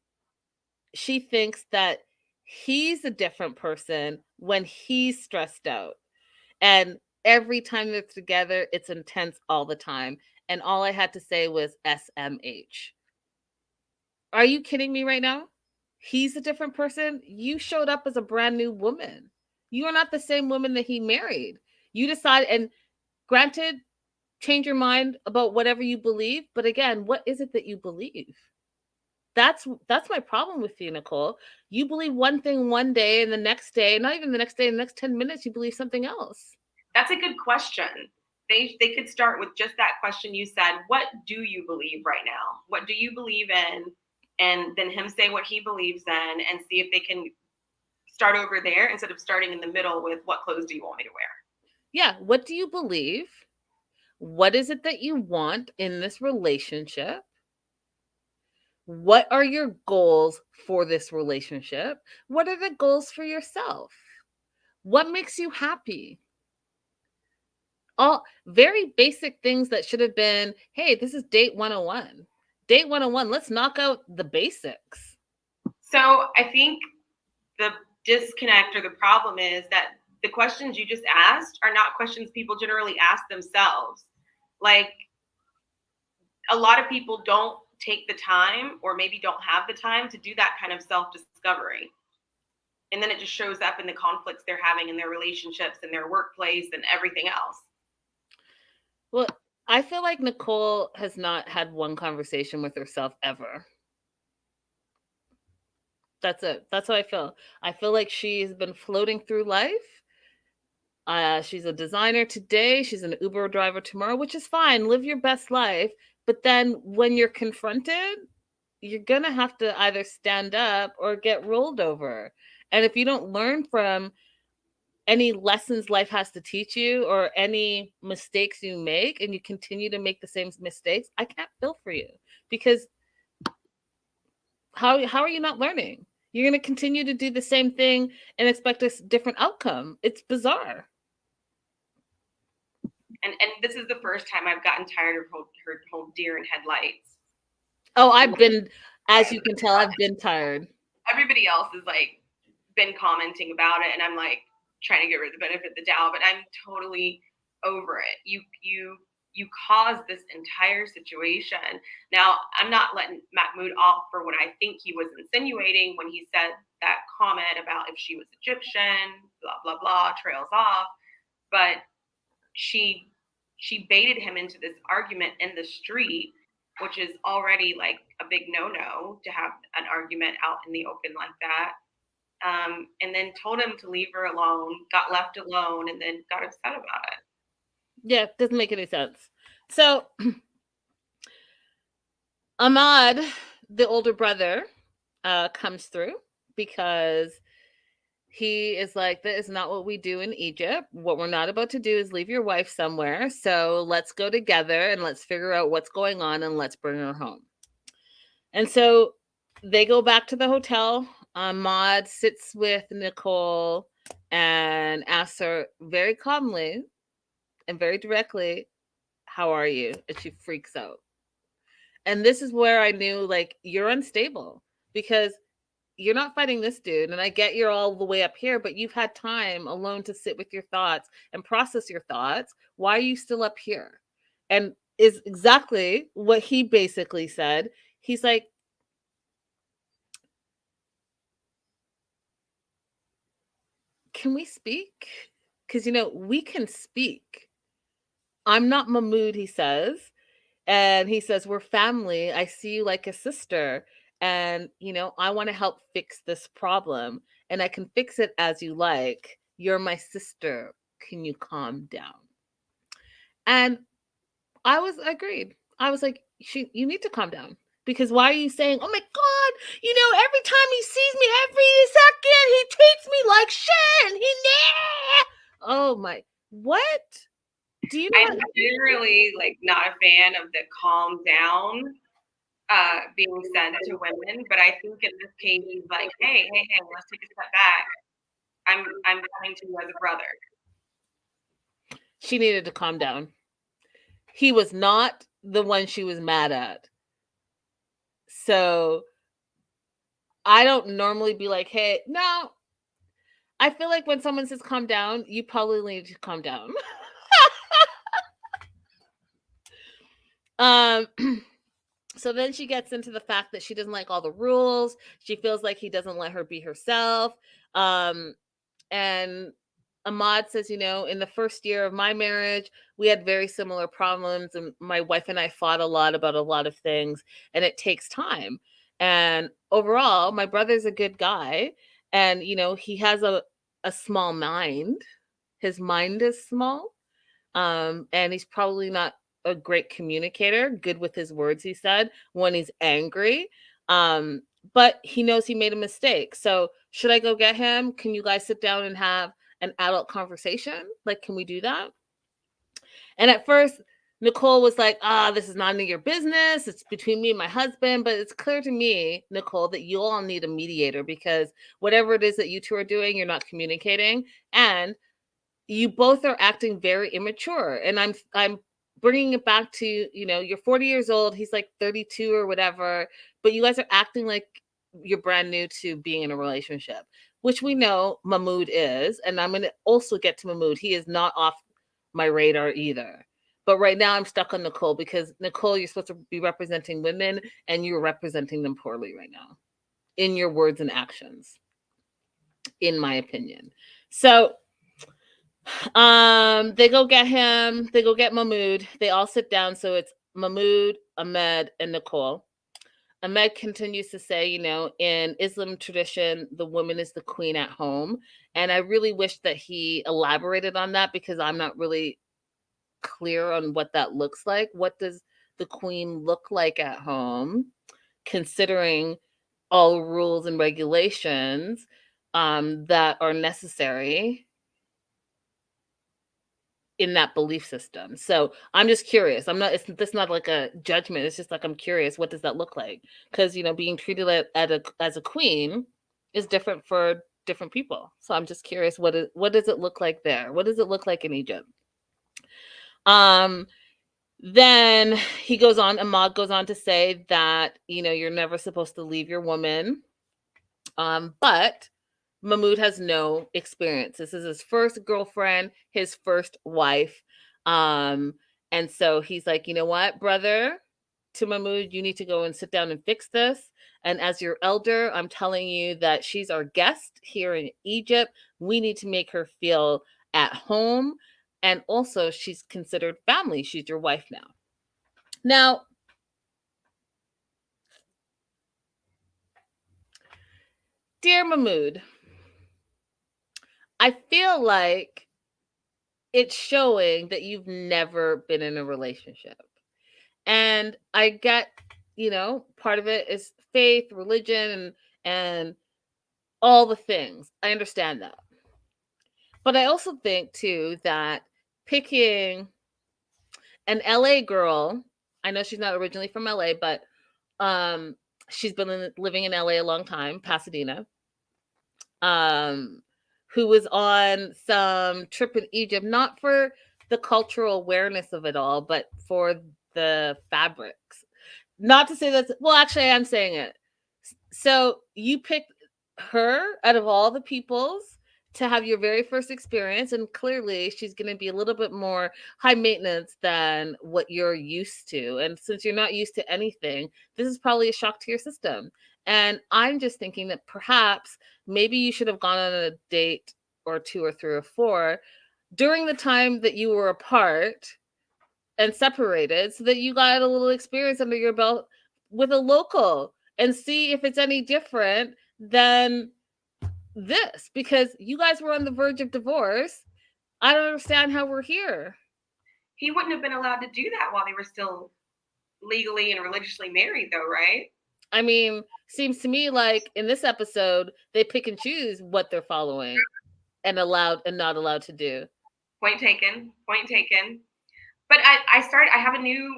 she thinks that he's a different person when he's stressed out. And every time they're together, it's intense all the time. And all I had to say was SMH. Are you kidding me right now? He's a different person. You showed up as a brand new woman. You are not the same woman that he married. You decided, and granted, change your mind about whatever you believe. But again, what is it that you believe? That's my problem with you, Nicole. You believe one thing one day, and the next day, not even the next day, the next 10 minutes, you believe something else. That's a good question. They could start with just that question you said. What do you believe right now? What do you believe in? And then him say what he believes in, and see if they can start over there instead of starting in the middle with what clothes do you want me to wear? Yeah, what do you believe? What is it that you want in this relationship? What are your goals for this relationship? What are the goals for yourself? What makes you happy? All very basic things that should have been, hey, this is date 101. Date 101, let's knock out the basics. So I think the disconnect or the problem is that the questions you just asked are not questions people generally ask themselves. Like, a lot of people don't take the time, or maybe don't have the time to do that kind of self-discovery. And then it just shows up in the conflicts they're having in their relationships and their workplace and everything else. Well, I feel like Nicole has not had one conversation with herself ever. That's it. That's how I feel. I feel like she's been floating through life. She's a designer today. She's an Uber driver tomorrow, which is fine. Live your best life. But then when you're confronted, you're going to have to either stand up or get rolled over. And if you don't learn from any lessons life has to teach you or any mistakes you make and you continue to make the same mistakes, I can't feel for you, because how are you not learning? You're going to continue to do the same thing and expect a different outcome. It's bizarre. And this is the first time I've gotten tired of her whole deer in headlights. Oh, I've been, as you can tell, I've been tired. Everybody else has like been commenting about it, and I'm like trying to give her the benefit of the doubt, but I'm totally over it. You caused this entire situation. Now, I'm not letting Mahmoud off for what I think he was insinuating when he said that comment about if she was Egyptian, blah blah blah, trails off. But she baited him into this argument in the street, which is already like a big no-no to have an argument out in the open like that. And then told him to leave her alone, got left alone, and then got upset about it. Yeah, doesn't make any sense. So Ahmad, the older brother, comes through because he is like, that is not what we do in Egypt. What we're not about to do is leave your wife somewhere. So let's go together and let's figure out what's going on and let's bring her home. And so they go back to the hotel. Ahmad sits with Nicole and asks her very calmly and very directly, how are you? And she freaks out. And this is where I knew, like, you're unstable because you're not fighting this dude. And I get you're all the way up here, but you've had time alone to sit with your thoughts and process your thoughts. Why are you still up here? And is exactly what he basically said. He's like, can we speak? Because, we can speak. I'm not Mahmoud, he says. And he says, we're family. I see you like a sister. And, I want to help fix this problem. And I can fix it as you like. You're my sister. Can you calm down? And agreed. I was like, you need to calm down. Because why are you saying, oh my God, every time he sees me every second, he treats me like shit. And oh my, what? Do you know? I'm generally like not a fan of the calm down being said to women, but I think in this case he's like, hey, let's take a step back. I'm coming to you as a brother. She needed to calm down. He was not the one she was mad at. So I don't normally be like, hey, no. I feel like when someone says calm down, you probably need to calm down. Um, so then she gets into the fact that she doesn't like all the rules. She feels like he doesn't let her be herself. And Ahmad says, in the first year of my marriage, we had very similar problems, and my wife and I fought a lot about a lot of things, and it takes time. And overall, my brother's a good guy, and he has a small mind. His mind is small, and he's probably not a great communicator, good with his words, he said, when he's angry. Um, but he knows he made a mistake. So should I go get him? Can you guys sit down and have an adult conversation? Like, can we do that? And at first, Nicole was like, this is none of your business. It's between me and my husband. But it's clear to me, Nicole, that you all need a mediator, because whatever it is that you two are doing, you're not communicating. And you both are acting very immature. And I'm bringing it back to, you're 40 years old, he's like 32 or whatever, but you guys are acting like you're brand new to being in a relationship, which we know Mahmoud is. And I'm going to also get to Mahmoud. He is not off my radar either. But right now I'm stuck on Nicole, because Nicole, you're supposed to be representing women, and you're representing them poorly right now in your words and actions, in my opinion. So they go get him. They go get Mahmoud. They all sit down. So it's Mahmoud, Ahmed, and Nicole. Ahmed continues to say, in Islam tradition, the woman is the queen at home. And I really wish that he elaborated on that, because I'm not really clear on what that looks like. What does the queen look like at home, considering all rules and regulations that are necessary in that belief system? So I'm just curious. It's not like a judgment. It's just like, I'm curious, what does that look like? Because being treated as a queen is different for different people. So I'm just curious, what does it look like there? What does it look like in Egypt? Then Ahmad goes on to say that, you're never supposed to leave your woman. But Mahmoud has no experience. This is his first girlfriend, his first wife. And so he's like, you know what, brother, to Mahmoud, you need to go and sit down and fix this. And as your elder, I'm telling you that she's our guest here in Egypt. We need to make her feel at home. And also, she's considered family. She's your wife now. Now, dear Mahmoud, I feel like it's showing that you've never been in a relationship. And I get, part of it is faith, religion, and all the things. I understand that. But I also think, too, that picking an LA girl, I know she's not originally from LA, but she's been living in LA a long time, Pasadena, who was on some trip in Egypt, not for the cultural awareness of it all, but for the fabrics. Not to say that's, well, actually, I'm saying it. So you picked her out of all the peoples to have your very first experience, and clearly she's going to be a little bit more high maintenance than what you're used to. And since you're not used to anything, this is probably a shock to your system. And I'm just thinking that perhaps maybe you should have gone on a date or two or three or four during the time that you were apart and separated, so that you got a little experience under your belt with a local, and see if it's any different than this, because you guys were on the verge of divorce. I don't understand how we're here. He wouldn't have been allowed to do that while they were still legally and religiously married, though, right? I mean, seems to me like in this episode, they pick and choose what they're following and allowed and not allowed to do. Point taken. Point taken. But I have a new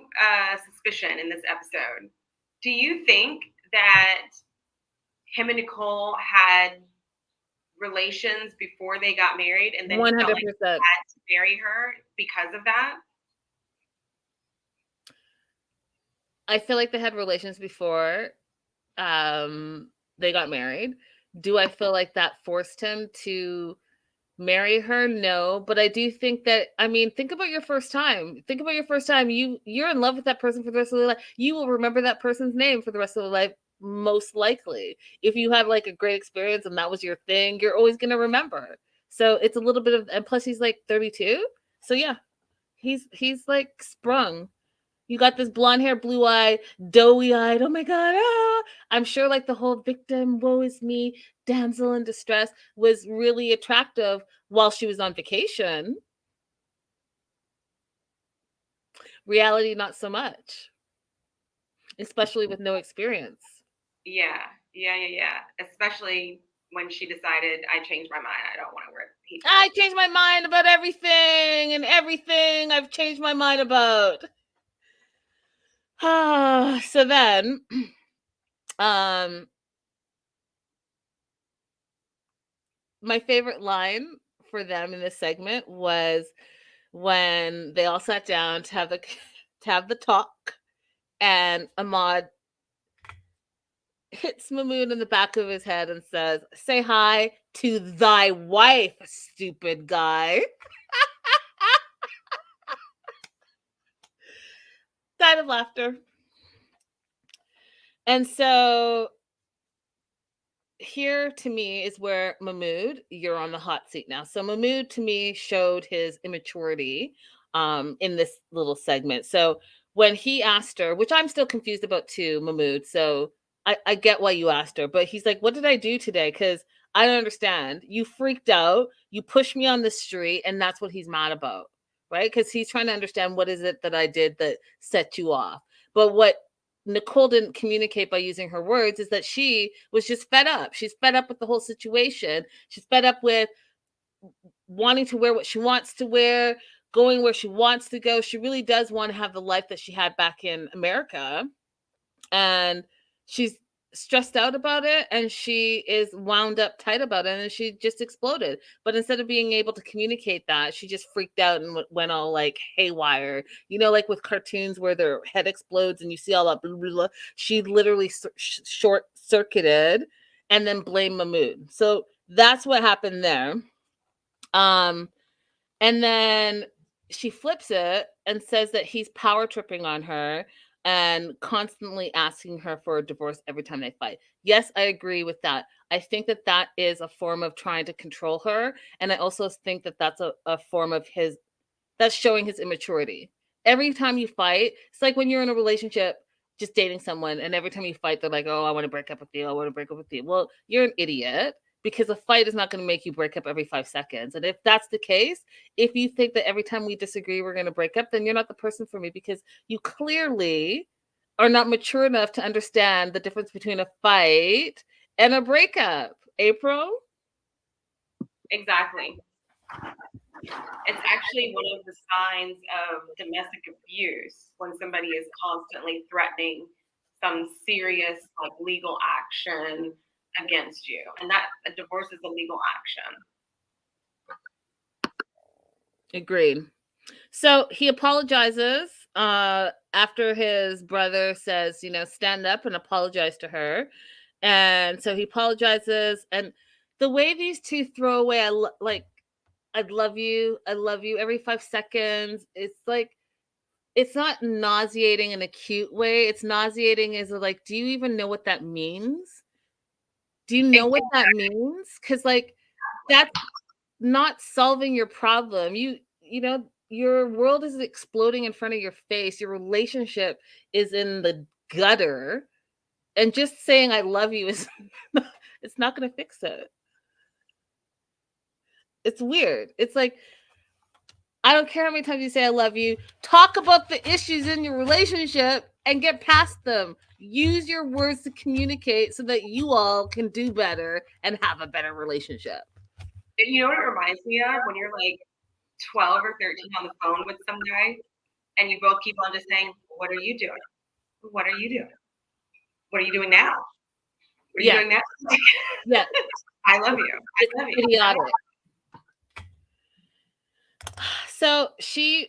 suspicion in this episode. Do you think that him and Nicole had relations before they got married, and then he felt like he had to marry her because of that? I feel like they had relations before they got married. Do I feel like that forced him to Marry her, no, but I do think that, I mean, think about your first time. Think about your first time. You're in love with that person for the rest of their life. You will remember that person's name for the rest of their life, most likely. If you had like a great experience and that was your thing, you're always gonna remember. So it's a little bit of, and plus he's like 32. So yeah, he's like sprung. You got this blonde hair, blue eye, doughy eyed. Oh my God. Ah! I'm sure like the whole victim, woe is me, damsel in distress was really attractive while she was on vacation. Reality, not so much, especially with no experience. Yeah. Especially when she decided, I changed my mind. I don't want to wear heat. I changed my mind about everything and everything I've changed my mind about. So then, um, my favorite line for them in this segment was when they all sat down to have the talk, and Ahmad hits Mahmood in the back of his head and says, "Say hi to thy wife, stupid guy." Died of laughter. And so here to me is where Mahmood, you're on the hot seat now. So Mahmood to me showed his immaturity in this little segment. So when he asked her, which I'm still confused about too, Mahmood. So I get why you asked her, but he's like, what did I do today? Because I don't understand. You freaked out, you pushed me on the street, and that's what he's mad about, right? Because he's trying to understand what is it that I did that set you off. But what Nicole didn't communicate by using her words is that she was just fed up. She's fed up with the whole situation. She's fed up with wanting to wear what she wants to wear, going where she wants to go. She really does want to have the life that she had back in America. And she's stressed out about it, and she is wound up tight about it, and she just exploded. But instead of being able to communicate that, she just freaked out and went all like haywire, like with cartoons where their head explodes and you see all that blah, blah, blah. She literally short circuited and then blamed Mahmood. So that's what happened there. And then she flips it and says that he's power tripping on her and constantly asking her for a divorce every time they fight. Yes, I agree with that. I think that that is a form of trying to control her. And I also think that that's a form of that's showing his immaturity. Every time you fight, it's like when you're in a relationship, just dating someone, and every time you fight, they're like, oh, I want to break up with you. I want to break up with you. Well, you're an idiot, because a fight is not going to make you break up every 5 seconds. And if that's the case, if you think that every time we disagree, we're going to break up, then you're not the person for me, because you clearly are not mature enough to understand the difference between a fight and a breakup. April? Exactly. It's actually one of the signs of domestic abuse when somebody is constantly threatening some serious like legal action against you, and that a divorce is a legal action. Agreed. So he apologizes after his brother says, stand up and apologize to her. And so he apologizes. And the way these two throw away, I'd love you. I love you every 5 seconds. It's like, it's not nauseating in a cute way. It's nauseating as like, do you even know what that means? Do you know what that means? Because like, that's not solving your problem. Your world is exploding in front of your face. Your relationship is in the gutter. And just saying I love you is it's not going to fix it. It's weird. It's like, I don't care how many times you say I love you. Talk about the issues in your relationship and get past them. Use your words to communicate so that you all can do better and have a better relationship. You know what it reminds me of? When you're like 12 or 13 on the phone with some guy and you both keep on just saying, what are you doing? What are you doing? What are you doing now? What are you doing now? Yeah. I love you. I love you. Idiotic. So she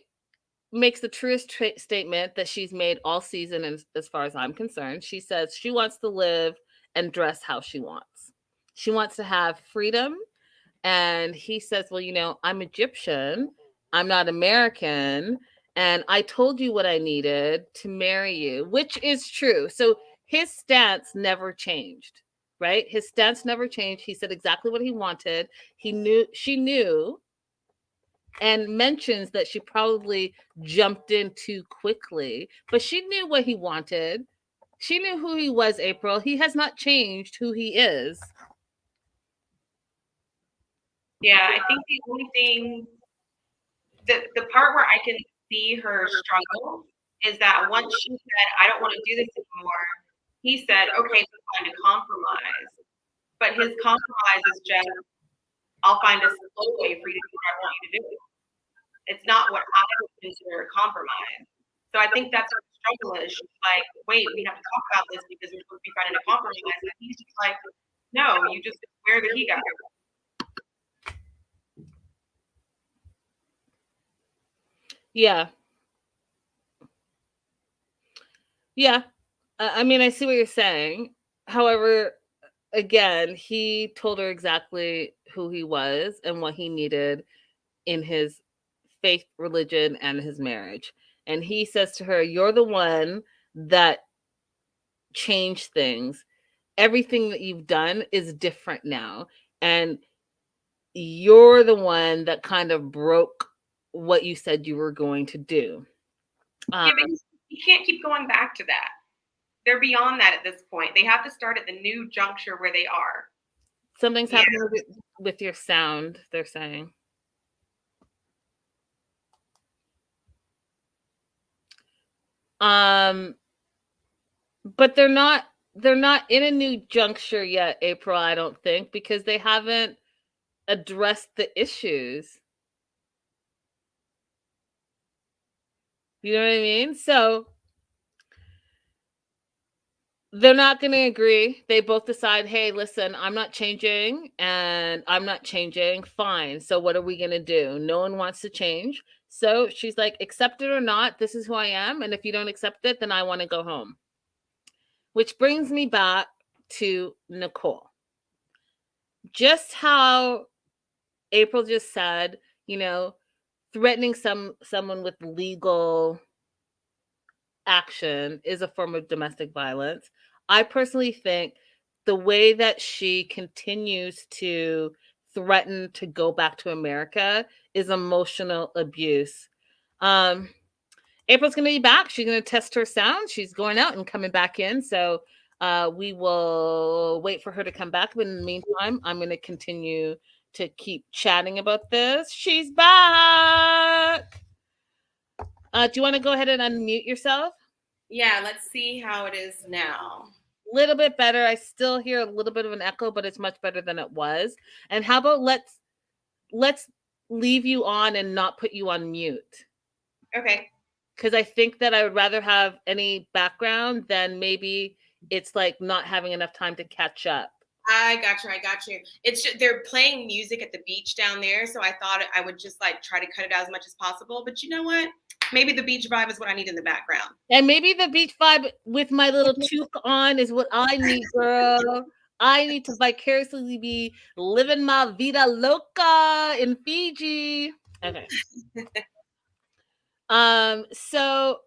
makes the truest statement that she's made all season, as far as I'm concerned. She says she wants to live and dress how she wants. She wants to have freedom And he says, well, I'm Egyptian, I'm not American, and I told you what I needed to marry you, which is true. So his stance never changed, right? His stance never changed. He said exactly what he wanted. She knew, and mentions that she probably jumped in too quickly, but she knew what he wanted. She knew who he was, April. He has not changed who he is. Yeah, I think the only thing, the part where I can see her struggle is that once she said, I don't want to do this anymore, he said, okay, let's find a compromise. But his compromise is just, I'll find a slow way for you to do what I want you to do. It's not what I would consider a compromise. So I think that's what the struggle is. She's like, wait, we have to talk about this because we're supposed to be finding a compromise. And he's just like, no, you just wear the hijab. Yeah. Yeah. I mean, I see what you're saying. However, again, he told her exactly who he was and what he needed in his faith, religion, and his marriage. And he says to her, you're the one that changed things. Everything that you've done is different now. And you're the one that kind of broke what you said you were going to do. Yeah, but you can't keep going back to that. They're beyond that at this point. They have to start at the new juncture where they are. Something's happening with your sound, they're saying. But they're not in a new juncture yet, April, I don't think, because they haven't addressed the issues. You know what I mean? So they're not going to agree. They both decide, hey, listen, I'm not changing and I'm not changing. Fine. So what are we going to do? No one wants to change. So she's like, accept it or not, this is who I am. And if you don't accept it, then I want to go home. Which brings me back to Nicole. Just how April just said, threatening someone with legal action is a form of domestic violence. I personally think the way that she continues to threaten to go back to America is emotional abuse. April's going to be back. She's going to test her sound. She's going out and coming back in. So we will wait for her to come back. But in the meantime, I'm going to continue to keep chatting about this. She's back. Do you want to go ahead and unmute yourself? Yeah, let's see how it is now. A little bit better. I still hear a little bit of an echo, but it's much better than it was. And how about let's leave you on and not put you on mute. Okay. Because I think that I would rather have any background than maybe it's like not having enough time to catch up. I got you. It's just, they're playing music at the beach down there, so I thought I would just like try to cut it out as much as possible. But you know what? Maybe the beach vibe is what I need in the background. And maybe the beach vibe with my little toque on is what I need, girl. I need to vicariously be living my vida loca in Fiji. Okay. So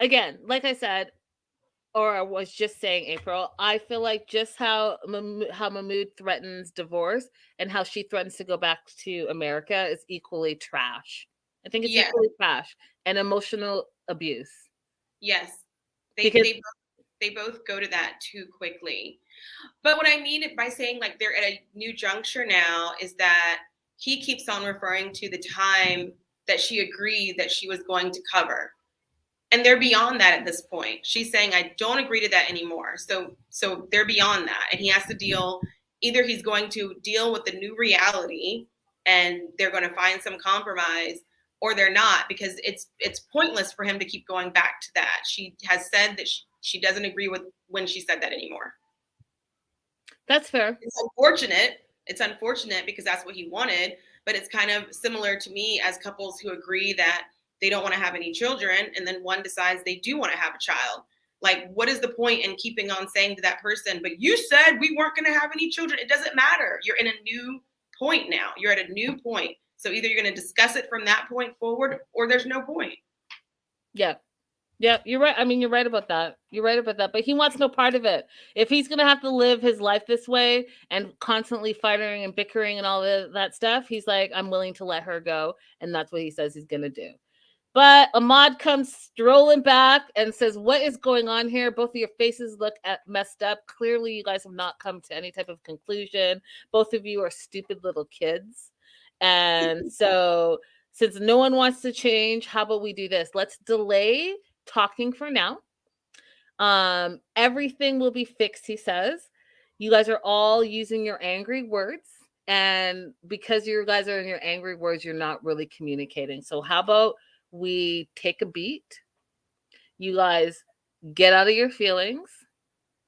again, like I said, or I was just saying, April, I feel like just how Mahmoud threatens divorce and how she threatens to go back to America is equally trash. I think it's equally trash and emotional abuse. Yes. They both go to that too quickly. But what I mean by saying like they're at a new juncture now is that he keeps on referring to the time that she agreed that she was going to cover. And they're beyond that at this point. She's saying, I don't agree to that anymore. So they're beyond that. And he has to deal, either he's going to deal with the new reality and they're going to find some compromise, or they're not, because it's pointless for him to keep going back to that. She has said that she doesn't agree with when she said that anymore. That's fair. It's unfortunate because that's what he wanted, but it's kind of similar to me as couples who agree that they don't want to have any children, and then one decides they do want to have a child. Like, what is the point in keeping on saying to that person, but you said we weren't going to have any children? It doesn't matter. You're in a new point now. You're at a new point. So either you're going to discuss it from that point forward, or there's no point. Yeah. Yeah, you're right. I mean, you're right about that. You're right about that. But he wants no part of it. If he's going to have to live his life this way and constantly fighting and bickering and all that stuff, he's like, I'm willing to let her go. And that's what he says he's going to do. But Ahmad comes strolling back and says, what is going on here? Both of your faces look messed up. Clearly, you guys have not come to any type of conclusion. Both of you are stupid little kids. And so, since no one wants to change, how about we do this? Let's delay talking for now. Everything will be fixed, he says. You guys are all using your angry words. And because you guys are in your angry words, you're not really communicating. So, how about we take a beat? You guys get out of your feelings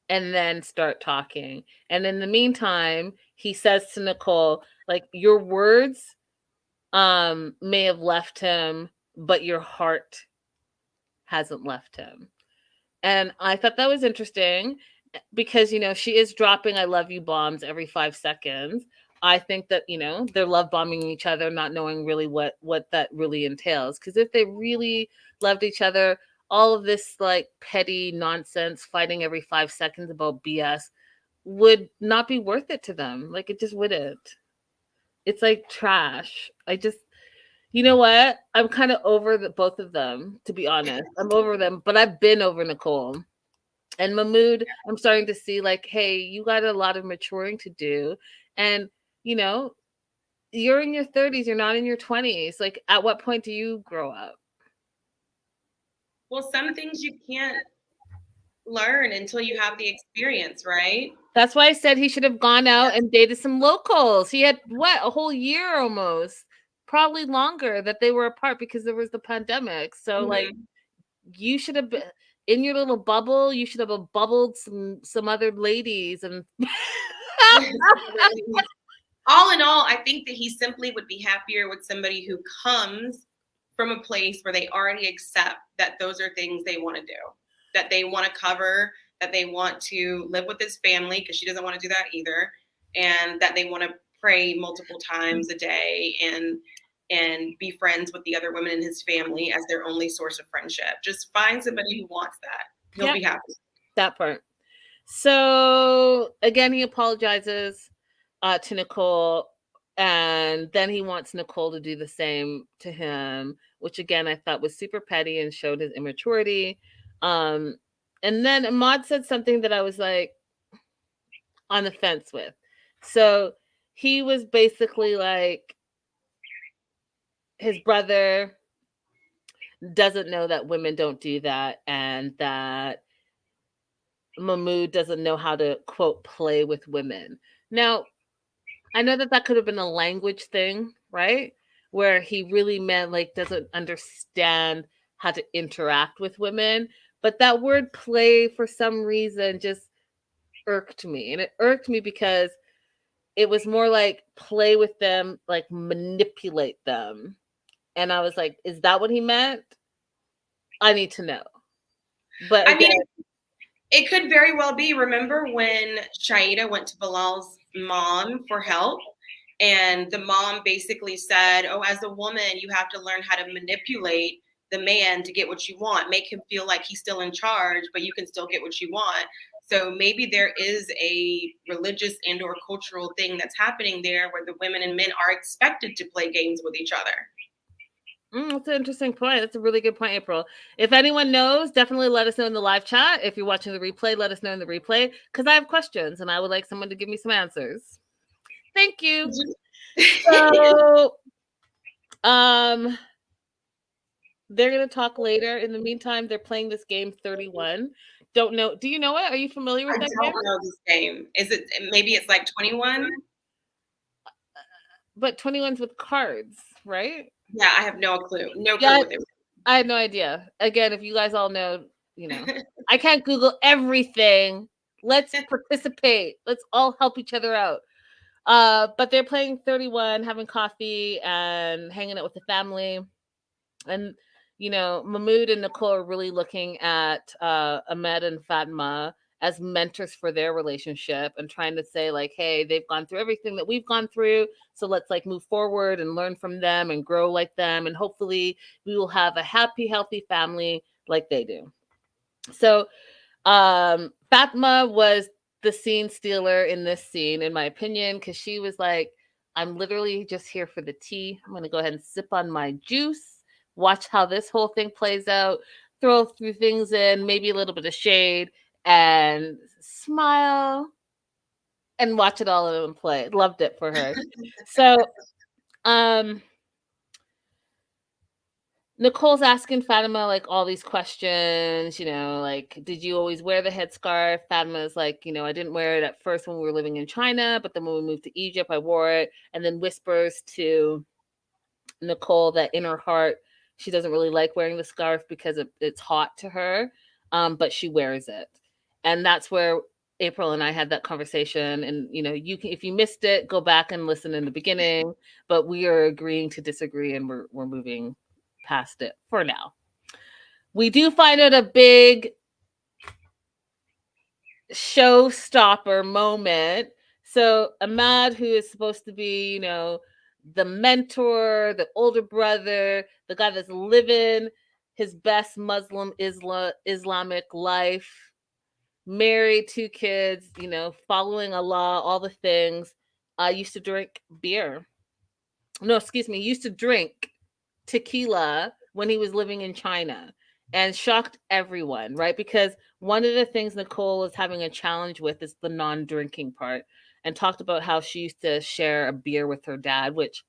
and then start talking. And in the meantime, he says to Nicole, like, your words may have left him, but your heart hasn't left him. And I thought that was interesting because, you know, she is dropping I love you bombs every 5 seconds. I think that, you know, they're love bombing each other, not knowing really what that really entails. Because if they really loved each other, all of this like petty nonsense fighting every 5 seconds about BS would not be worth it to them. Like, it just wouldn't. It's like trash. You know what? I'm kind of over both of them, to be honest. I'm over them, but I've been over Nicole. And Mahmoud, I'm starting to see like, hey, you got a lot of maturing to do. And, you know, you're in your 30s, you're not in your 20s. Like, at what point do you grow up? Well, some things you can't learn until you have the experience, right? That's why I said he should have gone out and dated some locals. He had what, a whole year almost, probably longer that they were apart because there was the pandemic. So like, you should have been in your little bubble. You should have bubbled some other ladies and. All in all, I think that he simply would be happier with somebody who comes from a place where they already accept that those are things they want to do, that they want to cover, that they want to live with his family, because she doesn't want to do that either, and that they want to pray multiple times a day and be friends with the other women in his family as their only source of friendship. Just find somebody who wants that. He'll be happy. That part. So again, he apologizes to Nicole, and then he wants Nicole to do the same to him, which again I thought was super petty and showed his immaturity. And then Ahmad said something that I was like on the fence with. So he was basically like, his brother doesn't know that women don't do that, and that Mahmoud doesn't know how to, quote, play with women. Now, I know that could have been a language thing, right? Where he really meant like doesn't understand how to interact with women. But that word play, for some reason, just irked me. And it irked me because it was more like play with them, like manipulate them. And I was like, is that what he meant? I need to know. But again, I mean, it could very well be. Remember when Shaida went to Bilal's mom for help, and the mom basically said, oh, as a woman, you have to learn how to manipulate the man to get what you want, make him feel like he's still in charge, but you can still get what you want. So maybe there is a religious and or cultural thing that's happening there where the women and men are expected to play games with each other. That's an interesting point. That's a really good point, April. If anyone knows, definitely let us know in the live chat. If you're watching the replay, let us know in the replay, because I have questions and I would like someone to give me some answers. Thank you. So, they're going to talk later. In the meantime, they're playing this game 31. Don't know. Do you know it? Are you familiar with that game? I don't know this game. Is it, maybe it's like 21? But 21's with cards, right? Yeah, I have no clue. No clue what they were. I had no idea. Again, if you guys all know, you know, I can't Google everything. Let's participate. Let's all help each other out. But they're playing 31, having coffee and hanging out with the family. And, you know, Mahmoud and Nicole are really looking at Ahmed and Fatma as mentors for their relationship and trying to say like, hey, they've gone through everything that we've gone through, so let's like move forward and learn from them and grow like them, and hopefully we will have a happy, healthy family like they do. So Fatma was the scene stealer in this scene, in my opinion, because she was like, I'm literally just here for the tea. I'm gonna go ahead and sip on my juice, watch how this whole thing plays out, throw a few things in, maybe a little bit of shade, and smile and watch it all in play. Loved it for her. So Nicole's asking Fatima like all these questions, like, did you always wear the headscarf? Fatima's like, I didn't wear it at first when we were living in China, but then when we moved to Egypt, I wore it. And then whispers to Nicole that in her heart, she doesn't really like wearing the scarf because it's hot to her, but she wears it. And that's where April and I had that conversation. And, you can, if you missed it, go back and listen in the beginning, but we are agreeing to disagree and we're moving past it for now. We do find it a big showstopper moment. So Ahmad, who is supposed to be, the mentor, the older brother, the guy that's living his best Muslim Islamic life, married, 2 kids, following Allah, all the things, used to drink beer. No, excuse me, used to drink tequila when he was living in China, and shocked everyone, right? Because one of the things Nicole is having a challenge with is the non-drinking part, and talked about how she used to share a beer with her dad, which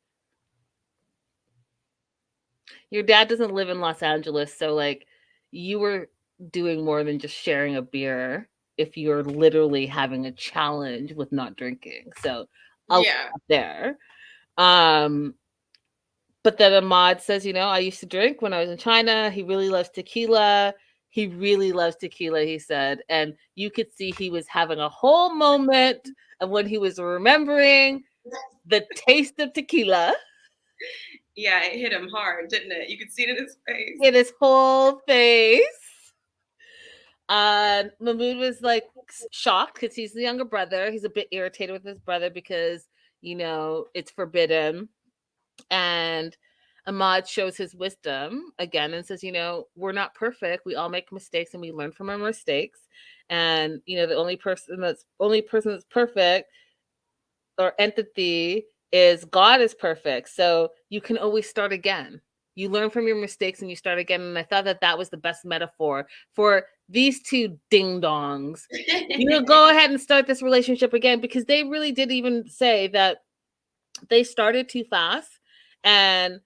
your dad doesn't live in Los Angeles, so like you were doing more than just sharing a beer if you're literally having a challenge with not drinking. So I'll stop there. But then Ahmad says, I used to drink when I was in China. He really loves tequila. He really loves tequila, he said. And you could see he was having a whole moment of when he was remembering the taste of tequila. Yeah, it hit him hard, didn't it? You could see it in his face. In his whole face. Mahmoud was like shocked because he's the younger brother. He's a bit irritated with his brother because, it's forbidden. And Ahmad shows his wisdom again and says, we're not perfect. We all make mistakes and we learn from our mistakes. And, the only person that's perfect or entity is God is perfect. So you can always start again. You learn from your mistakes and you start again. And I thought that was the best metaphor for these 2 ding dongs. Go ahead and start this relationship again, because they really did even say that they started too fast and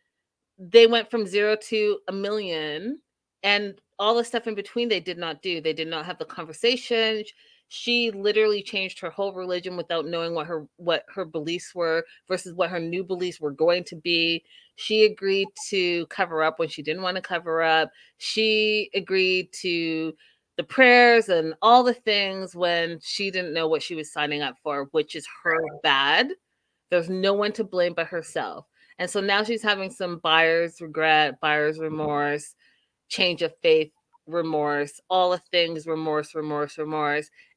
they went from 0 to a million, and all the stuff in between they did not do. They did not have the conversation. She literally changed her whole religion without knowing what her beliefs were versus what her new beliefs were going to be. She agreed to cover up when she didn't want to cover up. She agreed to the prayers and all the things when she didn't know what she was signing up for, which is her bad. There's no one to blame but herself. And so now she's having some buyer's regret, buyer's remorse, change of faith, remorse, all the things, remorse.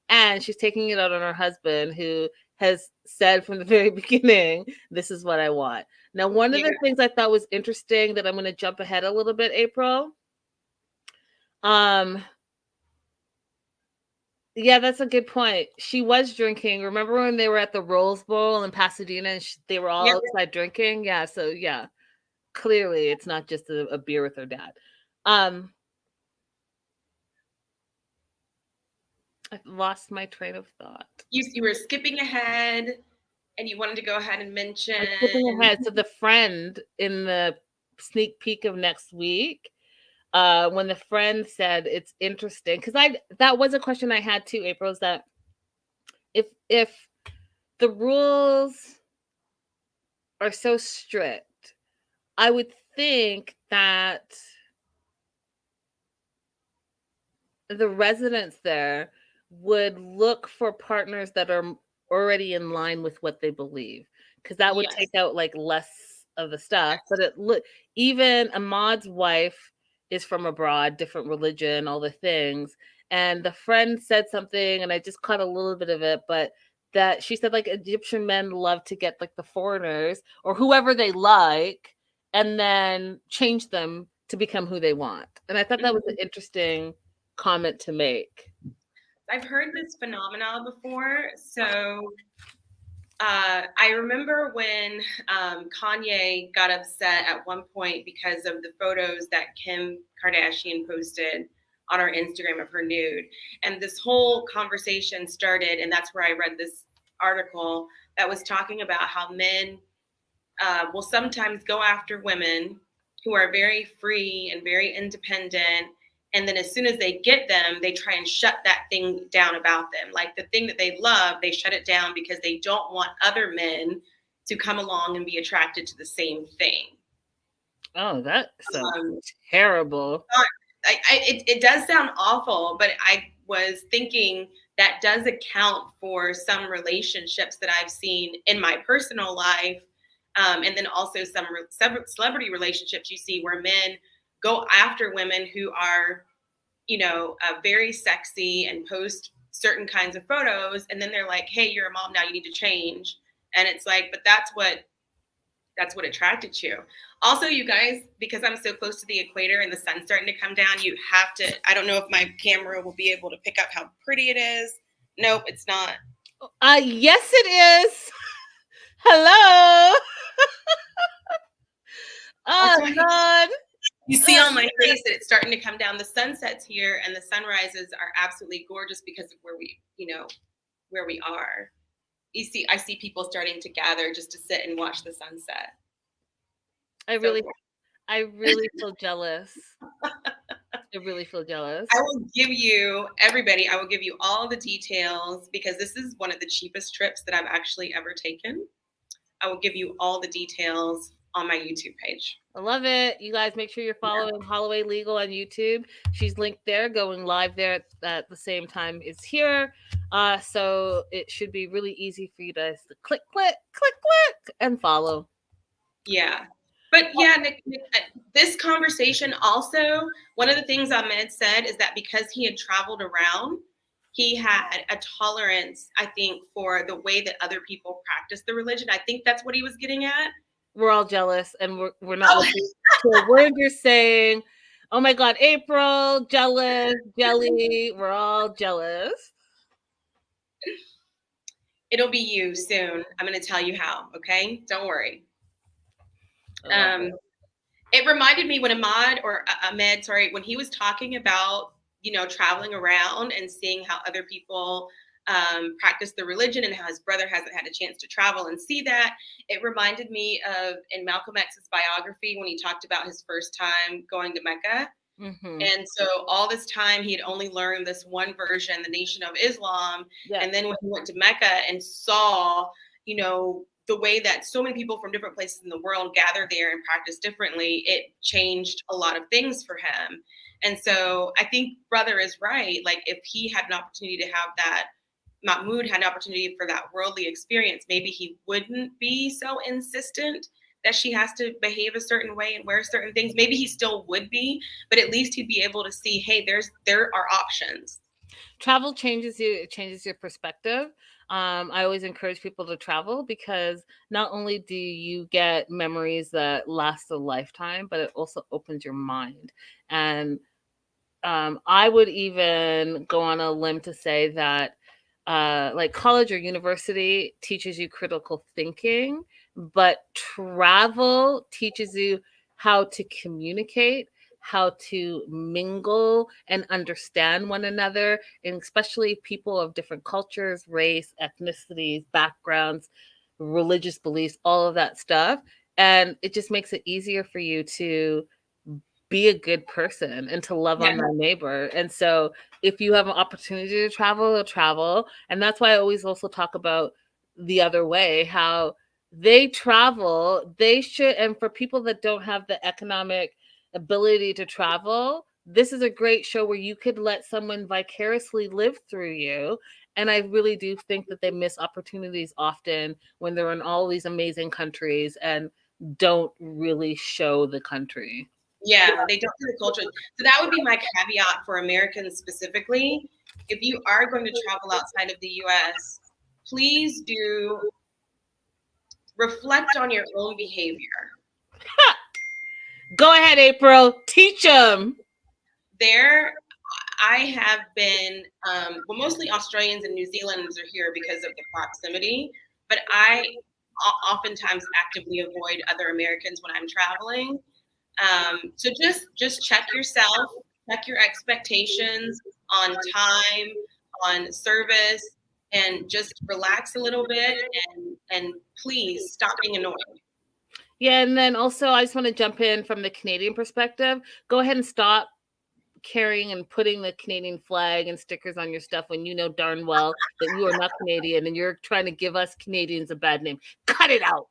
And she's taking it out on her husband, who has said from the very beginning, this is what I want. Now, one of the things I thought was interesting that I'm going to jump ahead a little bit, April. Yeah, that's a good point. She was drinking. Remember when they were at the Rose Bowl in Pasadena and they were all outside drinking? Yeah, so yeah, clearly it's not just a beer with her dad. I lost my train of thought. You were skipping ahead and you wanted to go ahead and mention. Skipping ahead. So the friend in the sneak peek of next week, when the friend said it's interesting, because that was a question I had too, April, is that if the rules are so strict, I would think that the residents there would look for partners that are already in line with what they believe, because that would take out like less of the stuff. But even Ahmad's wife is from abroad, different religion, all the things, and the friend said something, and I just caught a little bit of it, but that she said like Egyptian men love to get like the foreigners or whoever they like and then change them to become who they want. And I thought that was an interesting comment to make. I've heard this phenomena before. So I remember when Kanye got upset at one point because of the photos that Kim Kardashian posted on her Instagram of her nude. And this whole conversation started, and that's where I read this article that was talking about how men will sometimes go after women who are very free and very independent. And then as soon as they get them, they try and shut that thing down about them. Like the thing that they love, they shut it down because they don't want other men to come along and be attracted to the same thing. Oh, that sounds terrible. It does sound awful, but I was thinking that does account for some relationships that I've seen in my personal life. And then also some celebrity relationships you see where men go after women who are, very sexy and post certain kinds of photos. And then they're like, hey, you're a mom now, you need to change. And it's like, but that's what attracted you. Also, you guys, because I'm so close to the equator and the sun's starting to come down, you have to, I don't know if my camera will be able to pick up how pretty it is. Nope, it's not. Yes, it is. Hello. Oh, God. You see on my face that it's starting to come down. The sunsets here and the sunrises are absolutely gorgeous because of where we are. I see people starting to gather just to sit and watch the sunset. I really feel jealous. I really feel jealous. I will give you all the details because this is one of the cheapest trips that I've actually ever taken. I will give you all the details on my YouTube page. I love it. You guys make sure you're following Holloway Legal on YouTube. She's linked there, going live there at the same time as here. So it should be really easy for you guys to click, and follow. Yeah. But yeah, Nick, this conversation also, one of the things Ahmed said is that because he had traveled around, he had a tolerance, I think, for the way that other people practice the religion. I think that's what he was getting at. We're all jealous, and we're not listening to a word you're saying. Oh my God, April, jealous, jelly. We're all jealous. It'll be you soon. I'm going to tell you how. Okay, don't worry. It reminded me when Ahmed, when he was talking about traveling around and seeing how other people practice the religion and how his brother hasn't had a chance to travel and see that. It reminded me of in Malcolm X's biography when he talked about his first time going to Mecca. Mm-hmm. And so all this time he had only learned this one version, the Nation of Islam. Yeah. And then when he went to Mecca and saw, the way that so many people from different places in the world gather there and practice differently, it changed a lot of things for him. And so I think brother is right. Like if he had an opportunity to have that, Mahmoud had an opportunity for that worldly experience, maybe he wouldn't be so insistent that she has to behave a certain way and wear certain things. Maybe he still would be, but at least he'd be able to see, hey, there are options. Travel changes you. It changes your perspective. I always encourage people to travel because not only do you get memories that last a lifetime, but it also opens your mind. And I would even go on a limb to say that like college or university teaches you critical thinking, but travel teaches you how to communicate, how to mingle and understand one another, and especially people of different cultures, race, ethnicities, backgrounds, religious beliefs, all of that stuff. And it just makes it easier for you to be a good person and to love on my neighbor. And so if you have an opportunity to travel. And that's why I always also talk about the other way, how they travel, they should. And for people that don't have the economic ability to travel, this is a great show where you could let someone vicariously live through you. And I really do think that they miss opportunities often when they're in all these amazing countries and don't really show the country. Yeah, they don't do the culture. So that would be my caveat for Americans specifically. If you are going to travel outside of the US, please do reflect on your own behavior. Go ahead, April. Teach them. There, I have been, well, mostly Australians and New Zealanders are here because of the proximity, but I oftentimes actively avoid other Americans when I'm traveling. So just check yourself, check your expectations on time, on service, and just relax a little bit and please stop being annoying. Yeah, and then also I just want to jump in from the Canadian perspective. Go ahead and stop carrying and putting the Canadian flag and stickers on your stuff when you know darn well that you are not Canadian and you're trying to give us Canadians a bad name. Cut it out.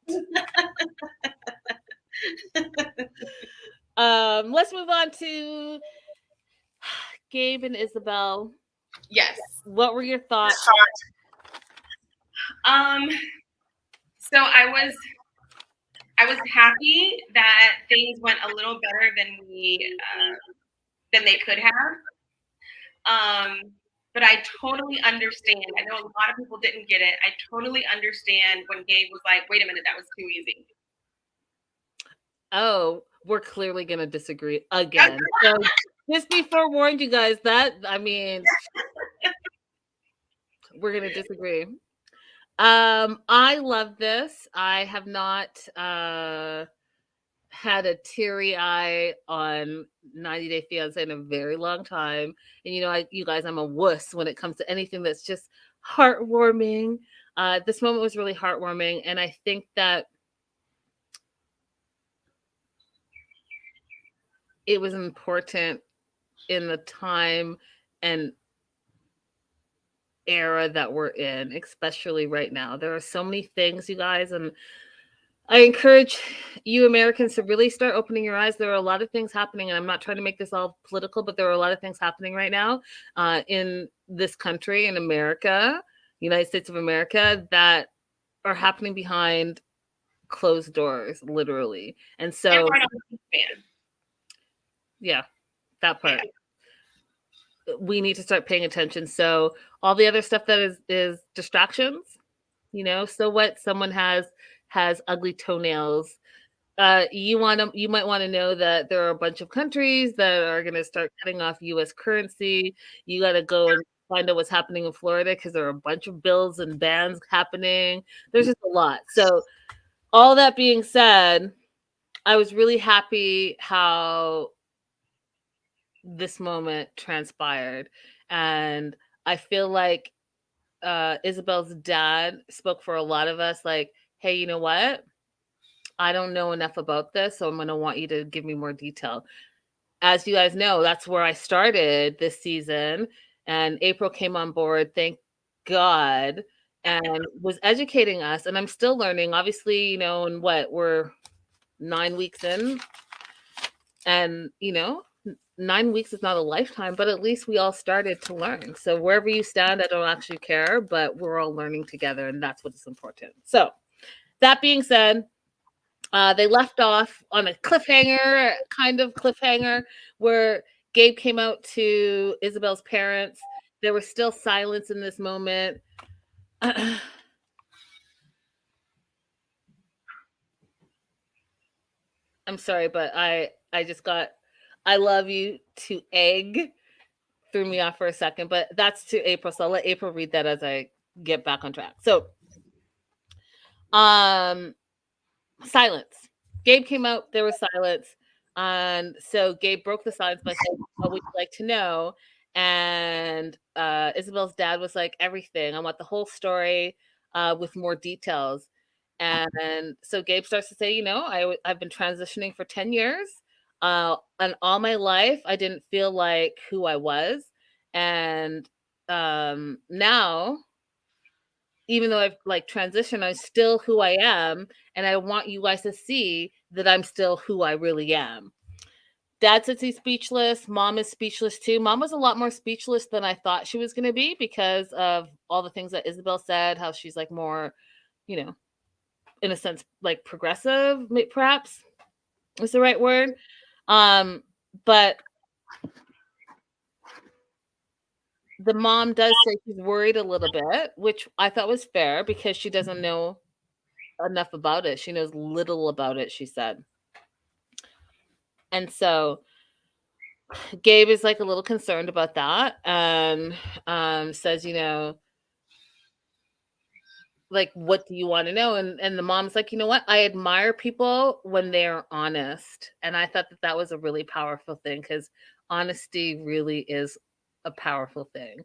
Let's move on to Gabe and Isabel. Yes. What were your thoughts? So I was happy that things went a little better than they could have. But I totally understand. I know a lot of people didn't get it. I totally understand when Gabe was like, "Wait a minute, that was too easy." Oh, we're clearly gonna disagree again. So just be forewarned, you guys. We're gonna disagree. I love this. I have not had a teary eye on 90 Day Fiance in a very long time. And you guys, I'm a wuss when it comes to anything that's just heartwarming. This moment was really heartwarming, and I think that it was important in the time and era that we're in, especially right now. There are so many things, you guys, and I encourage you Americans to really start opening your eyes. There are a lot of things happening, and I'm not trying to make this all political, but there are a lot of things happening right now in this country, in America, United States of America, that are happening behind closed doors, literally. And so, yeah, that part. We need to start paying attention. So all the other stuff that is distractions, so what? Someone has ugly toenails. You might want to know that there are a bunch of countries that are going to start cutting off US currency. You got to go and find out what's happening in Florida because there are a bunch of bills and bans happening. There's just a lot. So all that being said, I was really happy how this moment transpired. And I feel like Isabel's dad spoke for a lot of us, like, hey, you know what? I don't know enough about this, so I'm going to want you to give me more detail. As you guys know, that's where I started this season, and April came on board, thank God, and was educating us. And I'm still learning, obviously, and we're 9 weeks in, and 9 weeks is not a lifetime, but at least we all started to learn. So wherever you stand, I don't actually care, but we're all learning together, and that's what's important. So that being said, they left off on a kind of cliffhanger, where Gabe came out to Isabel's parents. There was still silence in this moment. I'm sorry, but I just got I love you to egg threw me off for a second, but that's to April. So I'll let April read that as I get back on track. So, silence. Gabe came out. There was silence, and so Gabe broke the silence by saying, "What would you like to know?" And Isabel's dad was like, "Everything. I want the whole story with more details." And so Gabe starts to say, I've been transitioning for 10 years. And all my life, I didn't feel like who I was. And now, even though I've transitioned, I'm still who I am. And I want you guys to see that I'm still who I really am. Dad says he's speechless. Mom is speechless too. Mom was a lot more speechless than I thought she was going to be because of all the things that Isabel said, how she's more, in a sense, progressive, perhaps is the right word. But the mom does say she's worried a little bit, which I thought was fair because she doesn't know enough about it. She knows little about it, she said. And so Gabe is like a little concerned about that and says, like, what do you want to know? And the mom's like, you know what? I admire people when they're honest. And I thought that that was a really powerful thing because honesty really is a powerful thing.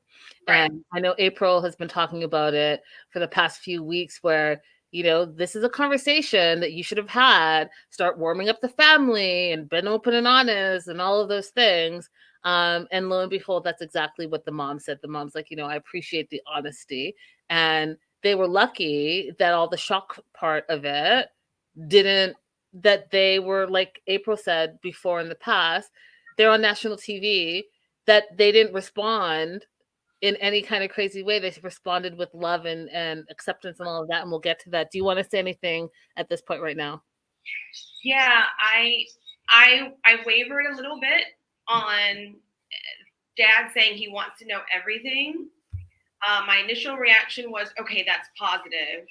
Right. And I know April has been talking about it for the past few weeks where, this is a conversation that you should have had. Start warming up the family and been open and honest and all of those things. And lo and behold, that's exactly what the mom said. The mom's like, I appreciate the honesty. And they were lucky that all the shock part of it didn't, that they were, like April said before in the past, they're on national TV, that they didn't respond in any kind of crazy way. They responded with love and acceptance and all of that. And we'll get to that. Do you want to say anything at this point right now? Yeah, I wavered a little bit on Dad saying he wants to know everything. My initial reaction was, okay, that's positive.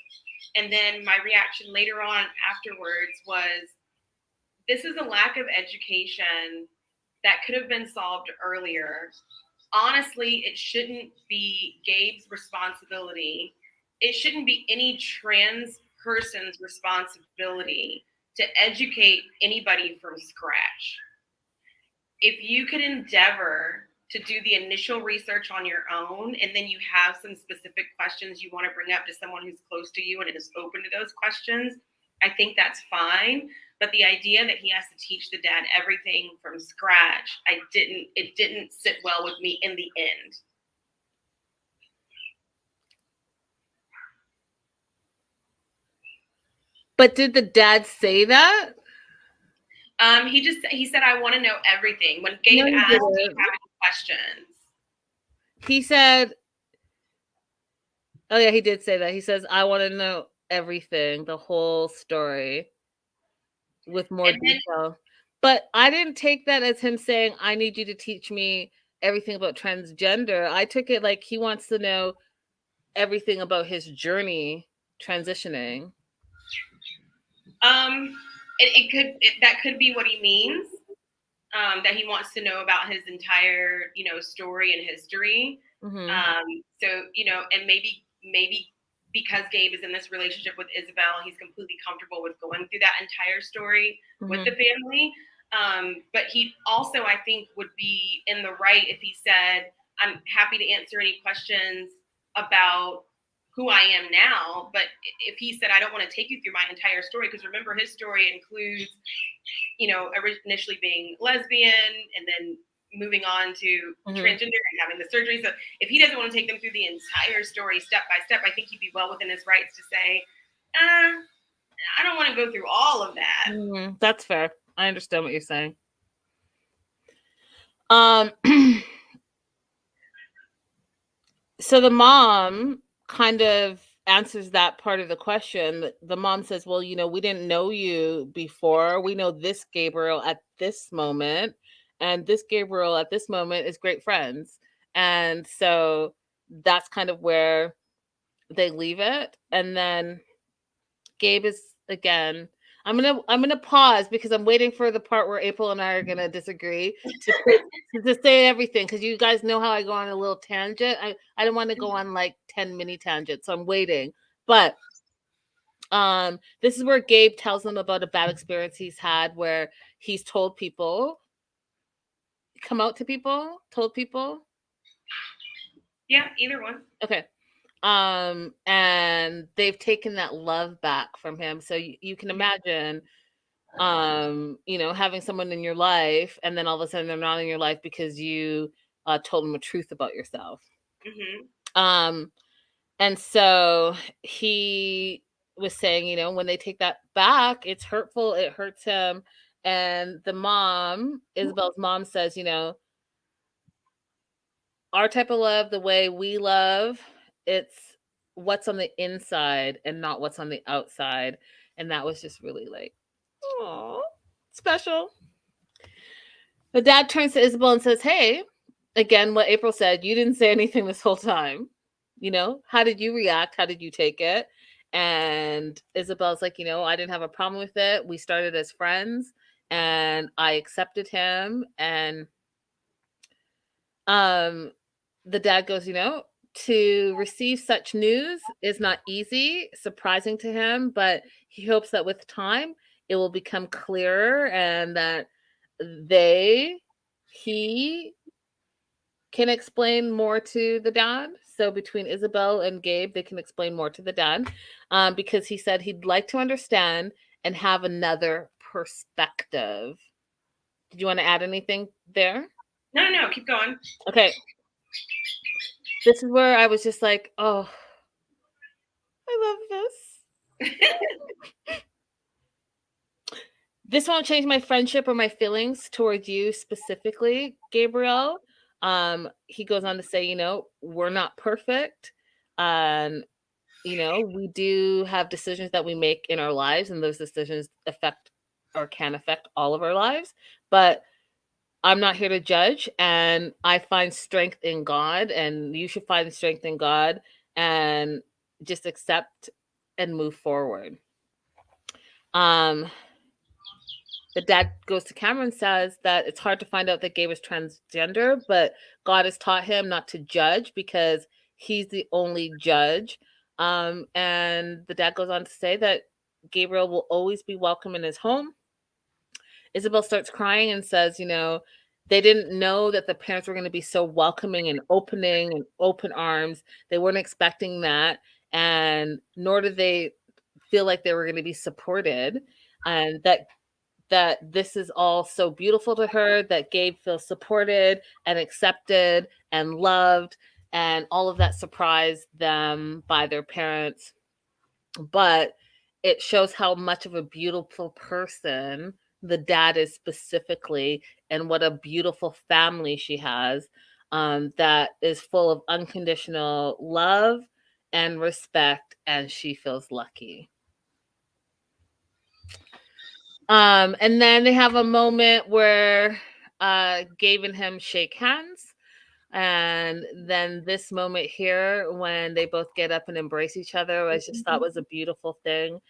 And then my reaction later on afterwards was, this is a lack of education that could have been solved earlier. Honestly, it shouldn't be Gabe's responsibility. It shouldn't be any trans person's responsibility to educate anybody from scratch. If you could endeavor to do the initial research on your own, and then you have some specific questions you want to bring up to someone who's close to you and is open to those questions, I think that's fine. But the idea that he has to teach the dad everything from scratch, it didn't sit well with me in the end. But did the dad say that? He said, I want to know everything. When Gabe asked, do you have any questions? He said, oh yeah, he did say that. He says, I want to know everything, the whole story with more detail. But I didn't take that as him saying, I need you to teach me everything about transgender. I took it like he wants to know everything about his journey transitioning. That could be what he means. That he wants to know about his entire, story and history. Mm-hmm. And maybe because Gabe is in this relationship with Isabel, he's completely comfortable with going through that entire story with the family. But he also, I think, would be in the right if he said, I'm happy to answer any questions about who I am now. But if he said, I don't want to take you through my entire story, because remember, his story includes, initially being lesbian and then moving on to transgender and having the surgery. So if he doesn't want to take them through the entire story step by step, I think he'd be well within his rights to say, I don't want to go through all of that. That's fair. I understand what you're saying. So the mom kind of answers that part of the question. The mom says, well, we didn't know you before. We know this Gabriel at this moment, and this Gabriel at this moment is great friends. And so that's kind of where they leave it. And then Gabe is again, I'm gonna pause because I'm waiting for the part where April and I are gonna disagree to say everything, because you guys know how I go on a little tangent. I don't want to go on like 10 mini tangents, so I'm waiting. But this is where Gabe tells them about a bad experience he's had where he's told people, told people. Yeah, either one. Okay. And they've taken that love back from him. So you can imagine having someone in your life and then all of a sudden they're not in your life because you told them a truth about yourself. And so he was saying, when they take that back, it's hurtful, it hurts him. And the mom, Isabel's mom, says, our type of love, the way we love, it's what's on the inside and not what's on the outside. And that was just really like, oh, special. The dad turns to Isabel and says, "Hey," again, what April said, "you didn't say anything this whole time. How did you react? How did you take it?" And Isabel's like, "I didn't have a problem with it. We started as friends and I accepted him." And um the dad goes, "To receive such news is not easy, surprising to him, but he hopes that with time it will become clearer and that he can explain more to the dad." So between Isabel and Gabe, they can explain more to the dad, because he said he'd like to understand and have another perspective. Did you want to add anything there? No, keep going. Okay. This is where I was just like, oh, I love this. This won't change my friendship or my feelings towards you specifically, Gabriel. He goes on to say, we're not perfect. And, we do have decisions that we make in our lives, and those decisions affect or can affect all of our lives. But I'm not here to judge, and I find strength in God, and you should find strength in God and just accept and move forward. The dad goes to camera and says that it's hard to find out that Gabe is transgender, but God has taught him not to judge because he's the only judge. And the dad goes on to say that Gabriel will always be welcome in his home. Isabel starts crying and says, they didn't know that the parents were going to be so welcoming and opening and open arms. They weren't expecting that. And nor did they feel like they were going to be supported. And that this is all so beautiful to her, that Gabe feels supported and accepted and loved, and all of that surprised them by their parents. But it shows how much of a beautiful person the dad is specifically, and what a beautiful family she has, that is full of unconditional love and respect, and she feels lucky. And then they have a moment where Gabe and him shake hands. And then this moment here, when they both get up and embrace each other, I just thought was a beautiful thing,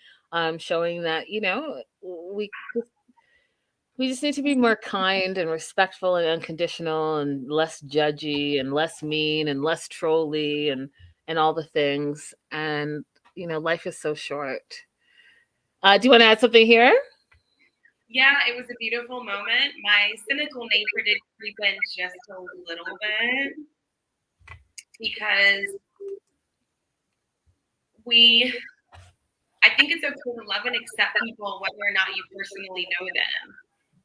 showing that, we just need to be more kind and respectful and unconditional and less judgy and less mean and less trolly and all the things. And, life is so short. Do you want to add something here? Yeah, it was a beautiful moment. My cynical nature did creep in just a little bit because I think it's okay to love and accept people whether or not you personally know them.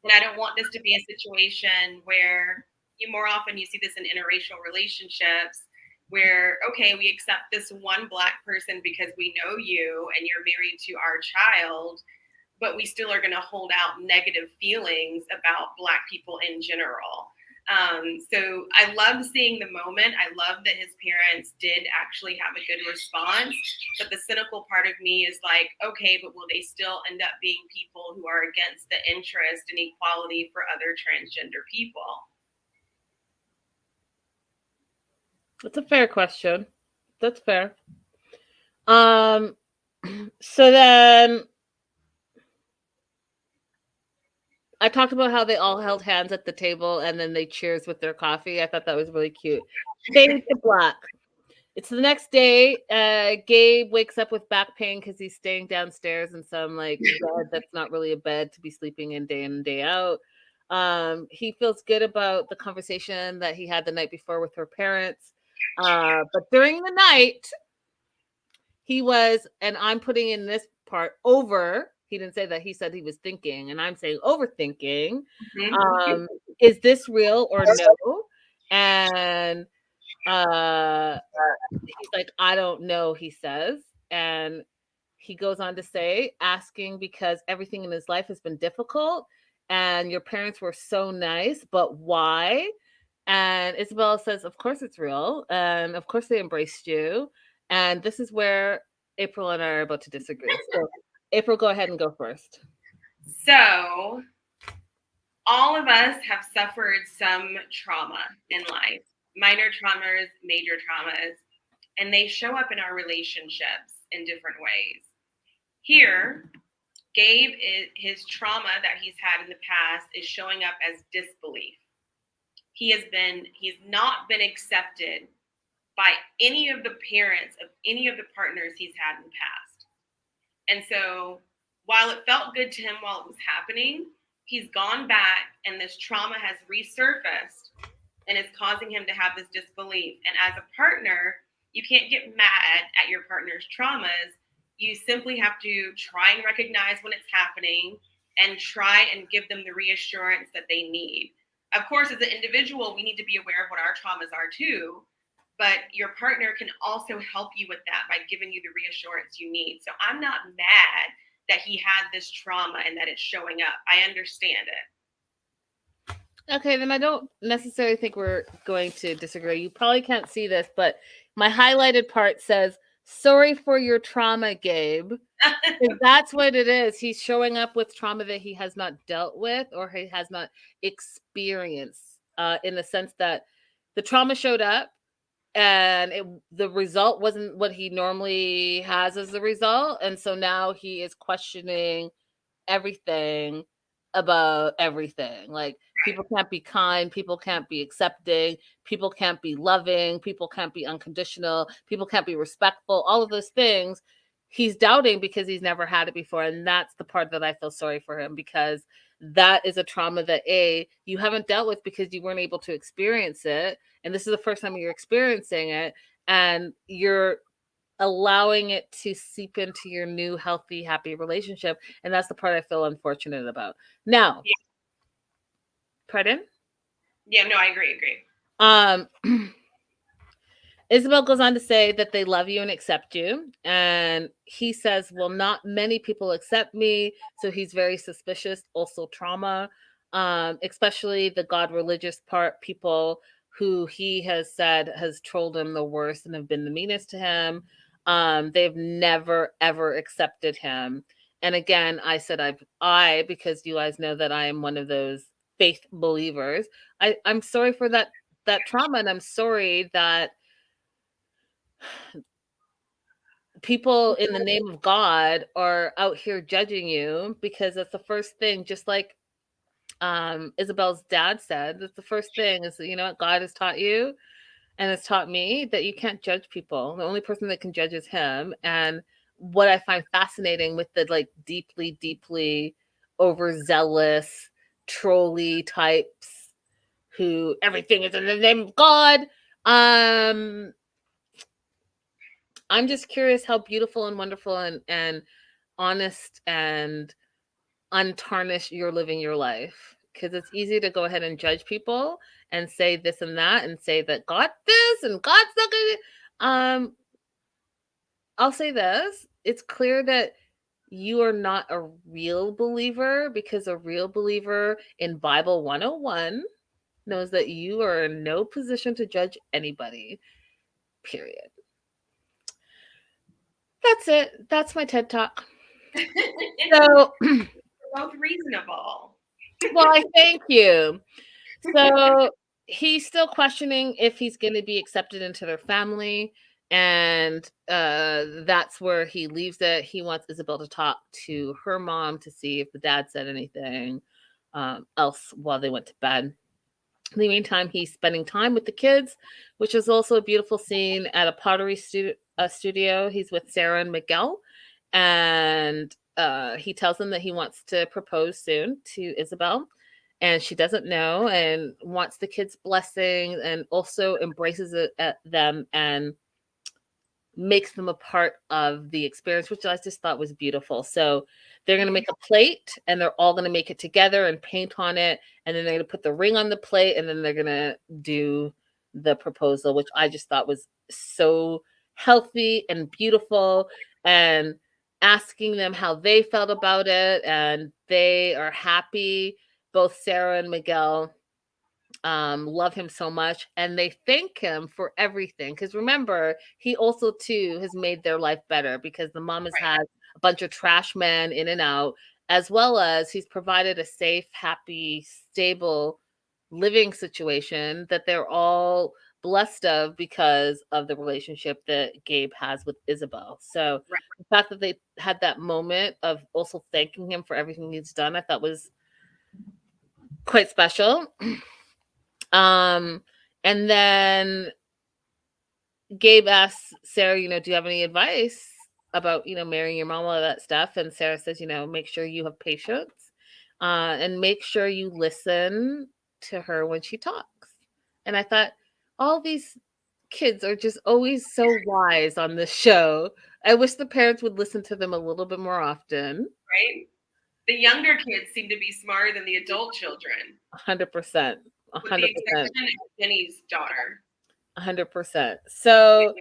And I don't want this to be a situation where more often you see this in interracial relationships where, okay, we accept this one Black person because we know you and you're married to our child, but we still are going to hold out negative feelings about Black people in general. So I love seeing the moment. I love that his parents did actually have a good response. But the cynical part of me is like, okay, but will they still end up being people who are against the interest and equality for other transgender people? That's a fair question. That's fair. So then I talked about how they all held hands at the table and then they cheers with their coffee. I thought that was really cute. Fade to black. It's the next day. Gabe wakes up with back pain because he's staying downstairs in some bed that's not really a bed to be sleeping in and day out. He feels good about the conversation that he had the night before with her parents. But during the night, he was, and I'm putting in this part, over. He didn't say that. He said he was thinking, and I'm saying overthinking. Mm-hmm. Is this real or no? And he's like, I don't know, he says. And he goes on to say, asking because everything in his life has been difficult and your parents were so nice, but why? And Isabella says, of course it's real. And of course they embraced you. And this is where April and I are about to disagree. So, April, go ahead and go first. So all of us have suffered some trauma in life, minor traumas, major traumas, and they show up in our relationships in different ways. Here, Gabe, his trauma that he's had in the past is showing up as disbelief. He's not been accepted by any of the parents of any of the partners he's had in the past. And so while it felt good to him while it was happening, he's gone back and this trauma has resurfaced and it's causing him to have this disbelief. And as a partner, you can't get mad at your partner's traumas. You simply have to try and recognize when it's happening and try and give them the reassurance that they need. Of course, as an individual, we need to be aware of what our traumas are too, but your partner can also help you with that by giving you the reassurance you need. So I'm not mad that he had this trauma and that it's showing up. I understand it. Okay, then I don't necessarily think we're going to disagree. You probably can't see this, but my highlighted part says, "Sorry for your trauma, Gabe." That's what it is. He's showing up with trauma that he has not dealt with or he has not experienced, in the sense that the trauma showed up and the result wasn't what he normally has as the result. And so now he is questioning everything about everything. Like, people can't be kind, people can't be accepting, people can't be loving, people can't be unconditional, people can't be respectful, all of those things. He's doubting because he's never had it before. And that's the part that I feel sorry for him, because that is a trauma that you haven't dealt with because you weren't able to experience it. And this is the first time you're experiencing it. And you're allowing it to seep into your new healthy, happy relationship. And that's the part I feel unfortunate about. Now, Yeah. Pardon? Yeah, no, I agree. Isabel goes on to say that they love you and accept you. And he says, well, not many people accept me. So he's very suspicious. Also trauma, especially the God religious part, people who he has said has trolled him the worst and have been the meanest to him. They've never, ever accepted him. And again, I said, because you guys know that I am one of those faith believers. I'm sorry for that trauma. And I'm sorry that people in the name of God are out here judging you, because that's the first thing, just like Isabel's dad said, that's the first thing is, what God has taught you and has taught me, that you can't judge people. The only person that can judge is him. And what I find fascinating with the like deeply, deeply overzealous, trolly types who everything is in the name of God, I'm just curious how beautiful and wonderful and honest and untarnished you're living your life. Because it's easy to go ahead and judge people and say this and that and say that God this and God's not going to. I'll say this. It's clear that you are not a real believer, because a real believer in Bible 101 knows that you are in no position to judge anybody, period. That's it. That's my TED Talk. So, We're both reasonable. well, I thank you. So he's still questioning if he's going to be accepted into their family. And that's where he leaves it. He wants Isabel to talk to her mom to see if the dad said anything else while they went to bed. In the meantime, he's spending time with the kids, which is also a beautiful scene at a pottery studio. He's with Sarah and Miguel, and he tells them that he wants to propose soon to Isabel, and she doesn't know and wants the kids' blessing, and also embraces it at them and makes them a part of the experience, which I just thought was beautiful. So they're going to make a plate and they're all going to make it together and paint on it. And then they're going to put the ring on the plate, and then they're going to do the proposal, which I just thought was so healthy and beautiful, and asking them how they felt about it. And they are happy. Both Sarah and Miguel love him so much, and they thank him for everything, because remember, he also too has made their life better, because the mom has had a bunch of trash men in and out, as well as he's provided a safe, happy, stable living situation that they're all blessed of because of the relationship that Gabe has with Isabel. So Right. the fact that they had that moment of also thanking him for everything he's done, I thought was quite special. And then Gabe asks Sarah, do you have any advice about, marrying your mom, all that stuff? And Sarah says, make sure you have patience, and make sure you listen to her when she talks. And I thought, all these kids are just always so wise on this show. I wish the parents would listen to them a little bit more often. Right? The younger kids seem to be smarter than the adult children. 100%. With the exception of Jenny's daughter. 100%. So,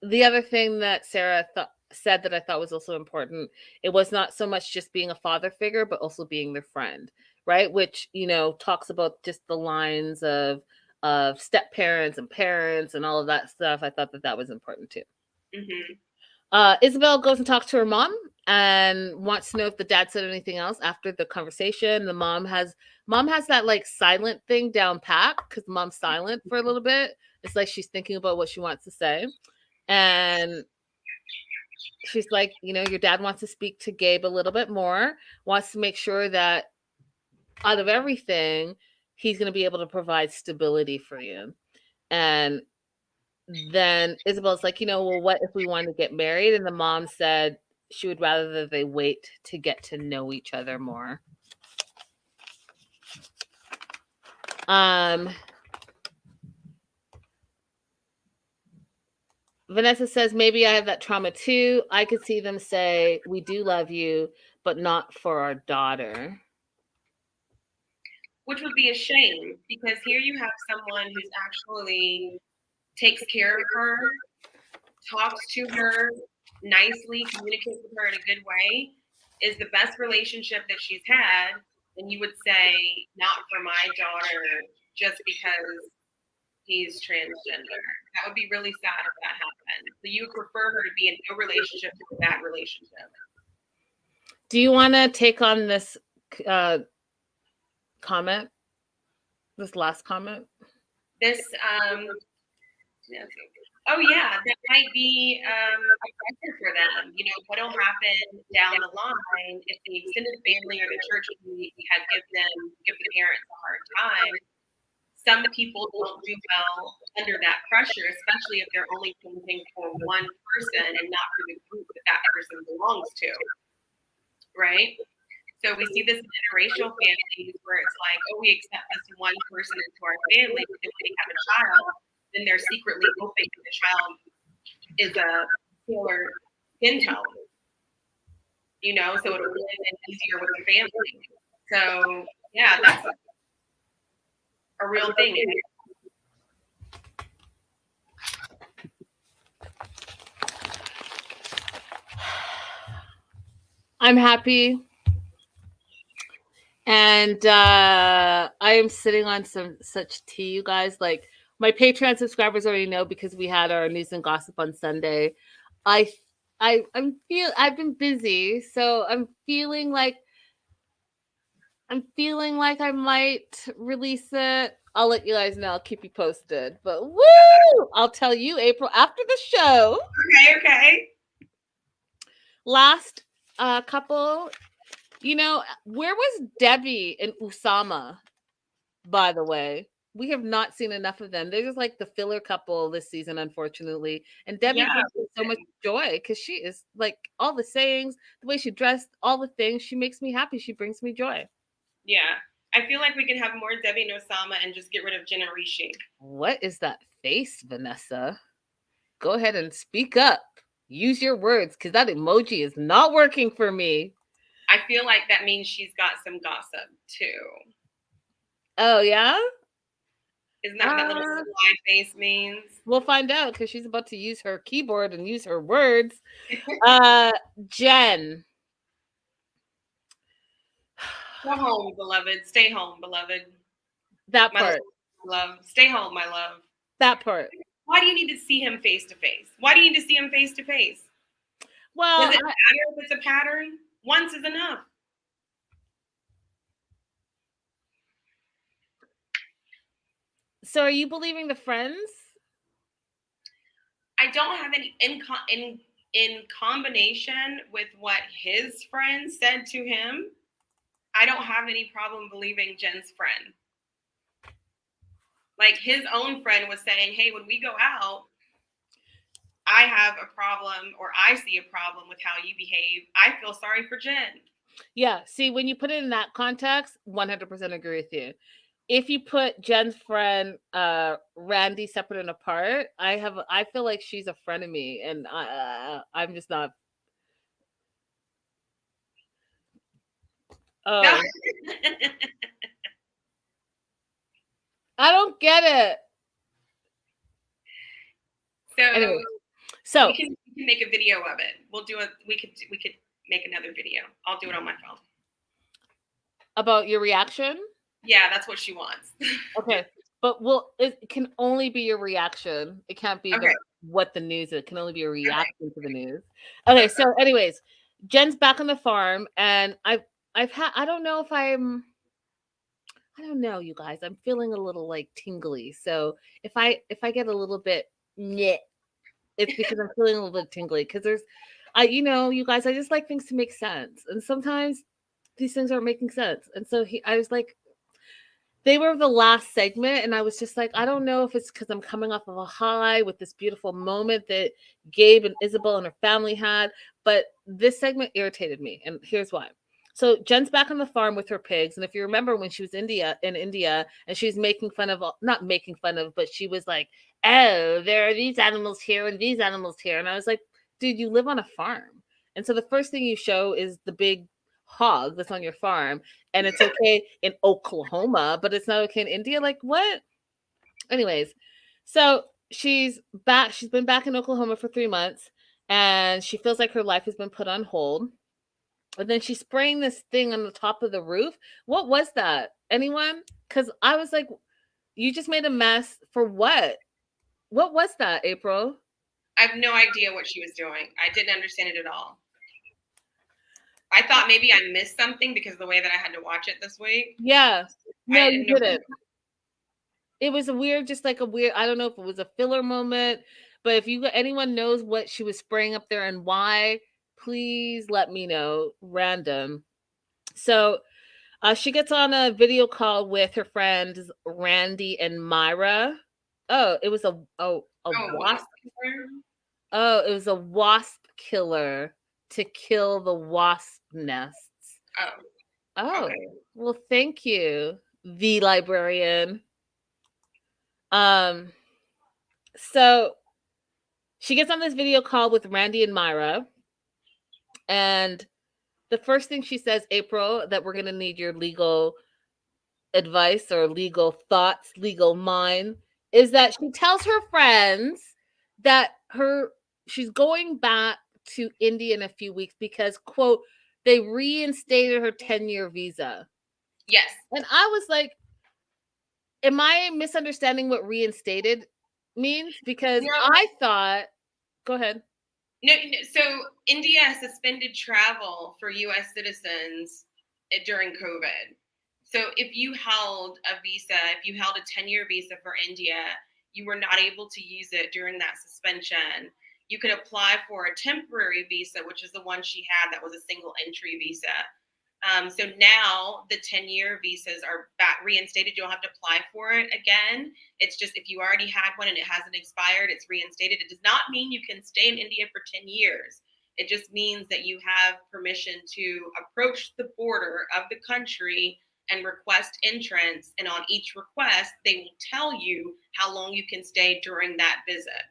the other thing that Sarah said that I thought was also important, it was not so much just being a father figure, but also being their friend, right? Which, talks about just the lines of step parents and parents and all of that stuff. I thought that was important too. Mm-hmm. Isabel goes and talks to her mom and wants to know if the dad said anything else after the conversation. The mom has that like silent thing down pat because mom's silent for a little bit. It's like she's thinking about what she wants to say. And she's like, your dad wants to speak to Gabe a little bit more, wants to make sure that out of everything, he's going to be able to provide stability for you. And then Isabel's like, well, what if we want to get married? And the mom said she would rather that they wait to get to know each other more. Vanessa says, maybe I have that trauma too. I could see them say, we do love you, but not for our daughter. Which would be a shame, because here you have someone who's actually takes care of her, talks to her nicely, communicates with her in a good way, is the best relationship that she's had. And you would say, not for my daughter, just because he's transgender. That would be really sad if that happened. So you would prefer her to be in no relationship to that relationship. Do you want to take on this comment? This last comment? This, oh yeah, that might be a pressure for them. What'll happen down the line if the extended family or the church community had give the parents a hard time? Some people don't do well under that pressure, especially if they're only thinking for one person and not for the group that person belongs to, right? So we see this in interracial families where it's like, oh, we accept this one person into our family, but if they have a child, then they're secretly hoping that the child is a paler skin tone, so it'll be easier with the family. So yeah, that's a real thing. I'm happy. And I am sitting on such tea, you guys. Like, my Patreon subscribers already know because we had our news and gossip on Sunday. I've been busy, so I'm feeling like I might release it. I'll let you guys know. I'll keep you posted. But woo! I'll tell you, April, after the show. Okay. Last couple, where was Debbie and Usama, by the way? We have not seen enough of them. They're just like the filler couple this season, unfortunately. And Debbie brings me so much joy because she is like all the sayings, the way she dressed, all the things. She makes me happy. She brings me joy. Yeah. I feel like we can have more Debbie and Osama and just get rid of Jenna Rishi. What is that face, Vanessa? Go ahead and speak up. Use your words, because that emoji is not working for me. I feel like that means she's got some gossip too. Oh, yeah? Isn't that what that little slide face means? We'll find out, because she's about to use her keyboard and use her words. Jen. Go home, beloved. Stay home, beloved. That part. Love. Stay home, my love. That part. Why do you need to see him face to face? Why do you need to see him face to face? Well, Does it matter if it's a pattern? Once is enough. so are you believing the friends? I don't have any in combination with what his friend said to him. I don't have any problem believing Jen's friend. Like his own friend was saying, "Hey, when we go out, I have a problem or I see a problem with how you behave. I feel sorry for Jen." Yeah. See, when you put it in that context, 100% agree with you. If you put Jen's friend Randy separate and apart, I feel like she's a friend of me, and I'm just not. No. Oh, I don't get it. So Anyway, so we can make a video of it. We'll do it. We could make another video. I'll do it on my phone. about your reaction. Yeah, that's what she wants. Okay, but it can only be your reaction. It can't be Okay. what the news is. It can only be a reaction to the news. Okay, so anyways, Jen's back on the farm, and I've had I don't know if I don't know, you guys. I'm feeling a little like tingly. So if I get a little bit meh, it's because I'm feeling a little bit tingly because you guys, I just like things to make sense, and sometimes these things aren't making sense. And so I was like, they were the last segment, and I was just like, I don't know if it's because I'm coming off of a high with this beautiful moment that Gabe and Isabel and her family had, but this segment irritated me, and here's why. So Jen's back on the farm with her pigs, and if you remember when she was in India, and she's making fun of, not making fun of, but she was like, "Oh, there are these animals here and these animals here," and I was like, "Dude, you live on a farm," and so the first thing you show is the big hog that's on your farm, and it's okay in Oklahoma, but it's not okay in India. Like what? Anyways, so she's back. She's been back in Oklahoma for 3 months, and she feels like her life has been put on hold. And then she's spraying this thing on the top of the roof. What was that? Anyone? Because I was like, you just made a mess for what? What was that, April? I have no idea what she was doing. I didn't understand it at all. I thought maybe I missed something because of the way that I had to watch it this week. Yeah. No, you know. didn't. It was a weird, just like a weird, I don't know if it was a filler moment, but if anyone knows what she was spraying up there and why, please let me know. Random. So she gets on a video call with her friends Randy and Myra. Oh, it was a wasp. Oh, it was a wasp killer to kill the wasp nests. Oh, okay. Well, thank you, the librarian. So she gets on this video call with Randy and Myra, and the first thing she says, April, that we're going to need your legal advice or legal thoughts, legal mind, is that she tells her friends that she's going back to India in a few weeks because, quote, they reinstated her 10-year visa. Yes. And I was like, am I misunderstanding what reinstated means? Because I thought, go ahead. No, so India suspended travel for U.S. citizens during COVID. So if you held a visa, if you held a 10-year visa for India, you were not able to use it during that suspension. You could apply for a temporary visa, which is the one she had that was a single entry visa. So now the 10-year visas are back reinstated. You don't have to apply for it again. It's just if you already had one and it hasn't expired, it's reinstated. It does not mean you can stay in India for 10 years. It just means that you have permission to approach the border of the country and request entrance. And on each request, they will tell you how long you can stay during that visit.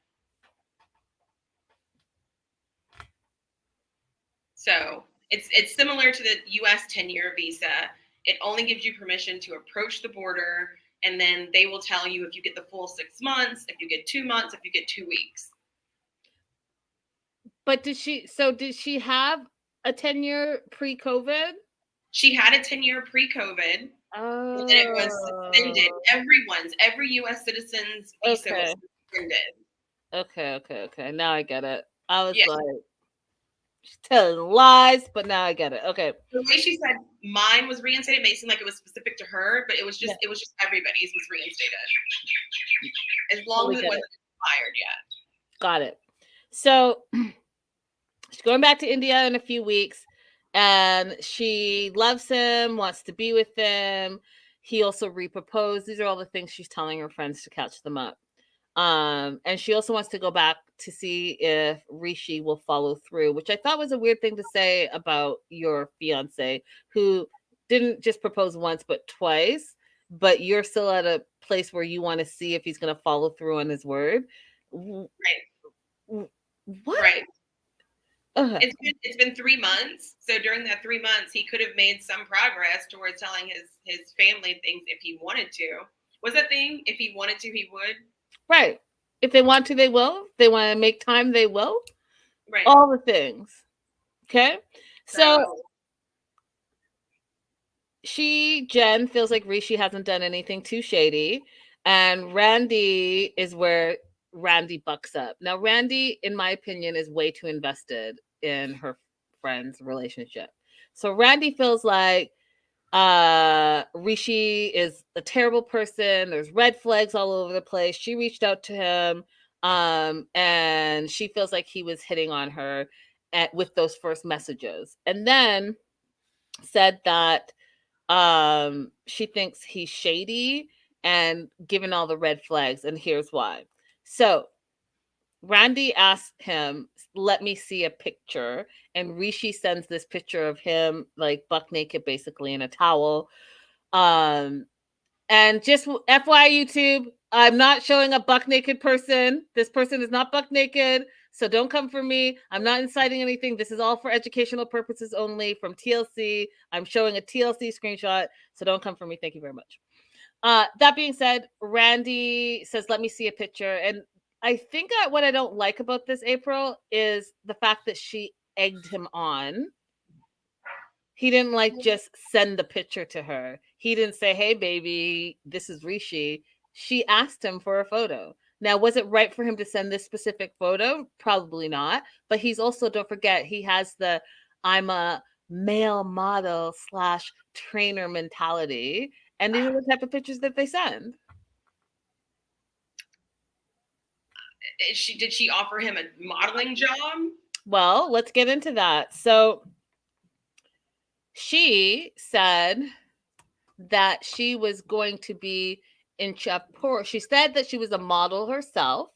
So it's similar to the U.S. 10-year visa. It only gives you permission to approach the border, and then they will tell you if you get the full 6 months, if you get 2 months, if you get 2 weeks. But did she have a 10-year pre-COVID? She had a 10-year pre-COVID. Oh. And then it was suspended. Every U.S. citizen's visa was suspended. Okay. Now I get it. I was like, She's telling lies, but now I get it. Okay. The way she said mine was reinstated made it seem like it was specific to her, but it was just everybody's was reinstated. As long as it wasn't expired yet. Got it. So she's going back to India in a few weeks, and she loves him, wants to be with him. He also reproposed. These are all the things she's telling her friends to catch them up. And she also wants to go back to see if Rishi will follow through, which I thought was a weird thing to say about your fiance, who didn't just propose once but twice, but you're still at a place where you want to see if he's going to follow through on his word. Right. What? Right. It's been 3 months. So during that 3 months, he could have made some progress towards telling his family things if he wanted to. Was that thing? If he wanted to, he would. Right. If they want to, they will. If they want to make time, they will. Right. All the things. Okay. So Jen feels like Rishi hasn't done anything too shady. And Randy is where Randy bucks up. Now, Randy, in my opinion, is way too invested in her friend's relationship. So Randy feels like Rishi is a terrible person. There's red flags all over the place. She reached out to him, and she feels like he was hitting on her with those first messages, and then said that she thinks he's shady and given all the red flags, and here's why. So Randy asked him, let me see a picture. And Rishi sends this picture of him like buck naked, basically in a towel. And just FYI, YouTube, I'm not showing a buck naked person. This person is not buck naked. So don't come for me. I'm not inciting anything. This is all for educational purposes only from TLC. I'm showing a TLC screenshot. So don't come for me. Thank you very much. That being said, Randy says, let me see a picture. And I think what I don't like about this, April, is the fact that she egged him on. He didn't just send the picture to her. He didn't say, hey, baby, this is Rishi. She asked him for a photo. Now, was it right for him to send this specific photo? Probably not. But he's also, don't forget, he has the I'm a male model / trainer mentality. And these are the type of pictures that they send. Did she offer him a modeling job? Well, let's get into that. So she said that she was going to be in Jaipur. She said that she was a model herself.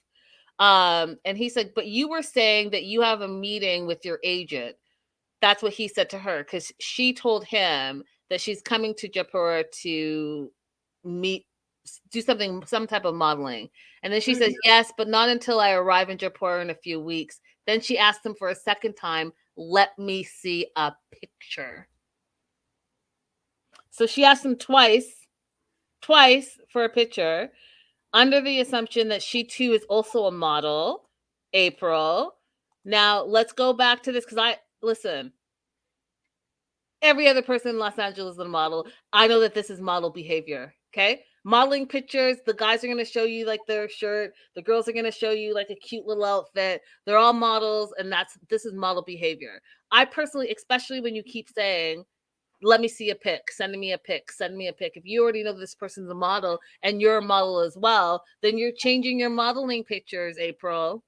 And he said, but you were saying that you have a meeting with your agent. That's what he said to her, because she told him that she's coming to Jaipur to do some type of modeling. And then she says, yes, but not until I arrive in Jaipur in a few weeks. Then she asked him for a second time, let me see a picture. So she asked him twice for a picture, under the assumption that she too is also a model, April. Now let's go back to this, because listen, every other person in Los Angeles is a model. I know that this is model behavior. Okay. Modeling pictures, the guys are going to show you like their shirt. The girls are going to show you like a cute little outfit. They're all models, and this is model behavior. I personally, especially when you keep saying, let me see a pic, send me a pic, send me a pic. If you already know this person's a model and you're a model as well, then you're changing your modeling pictures, April.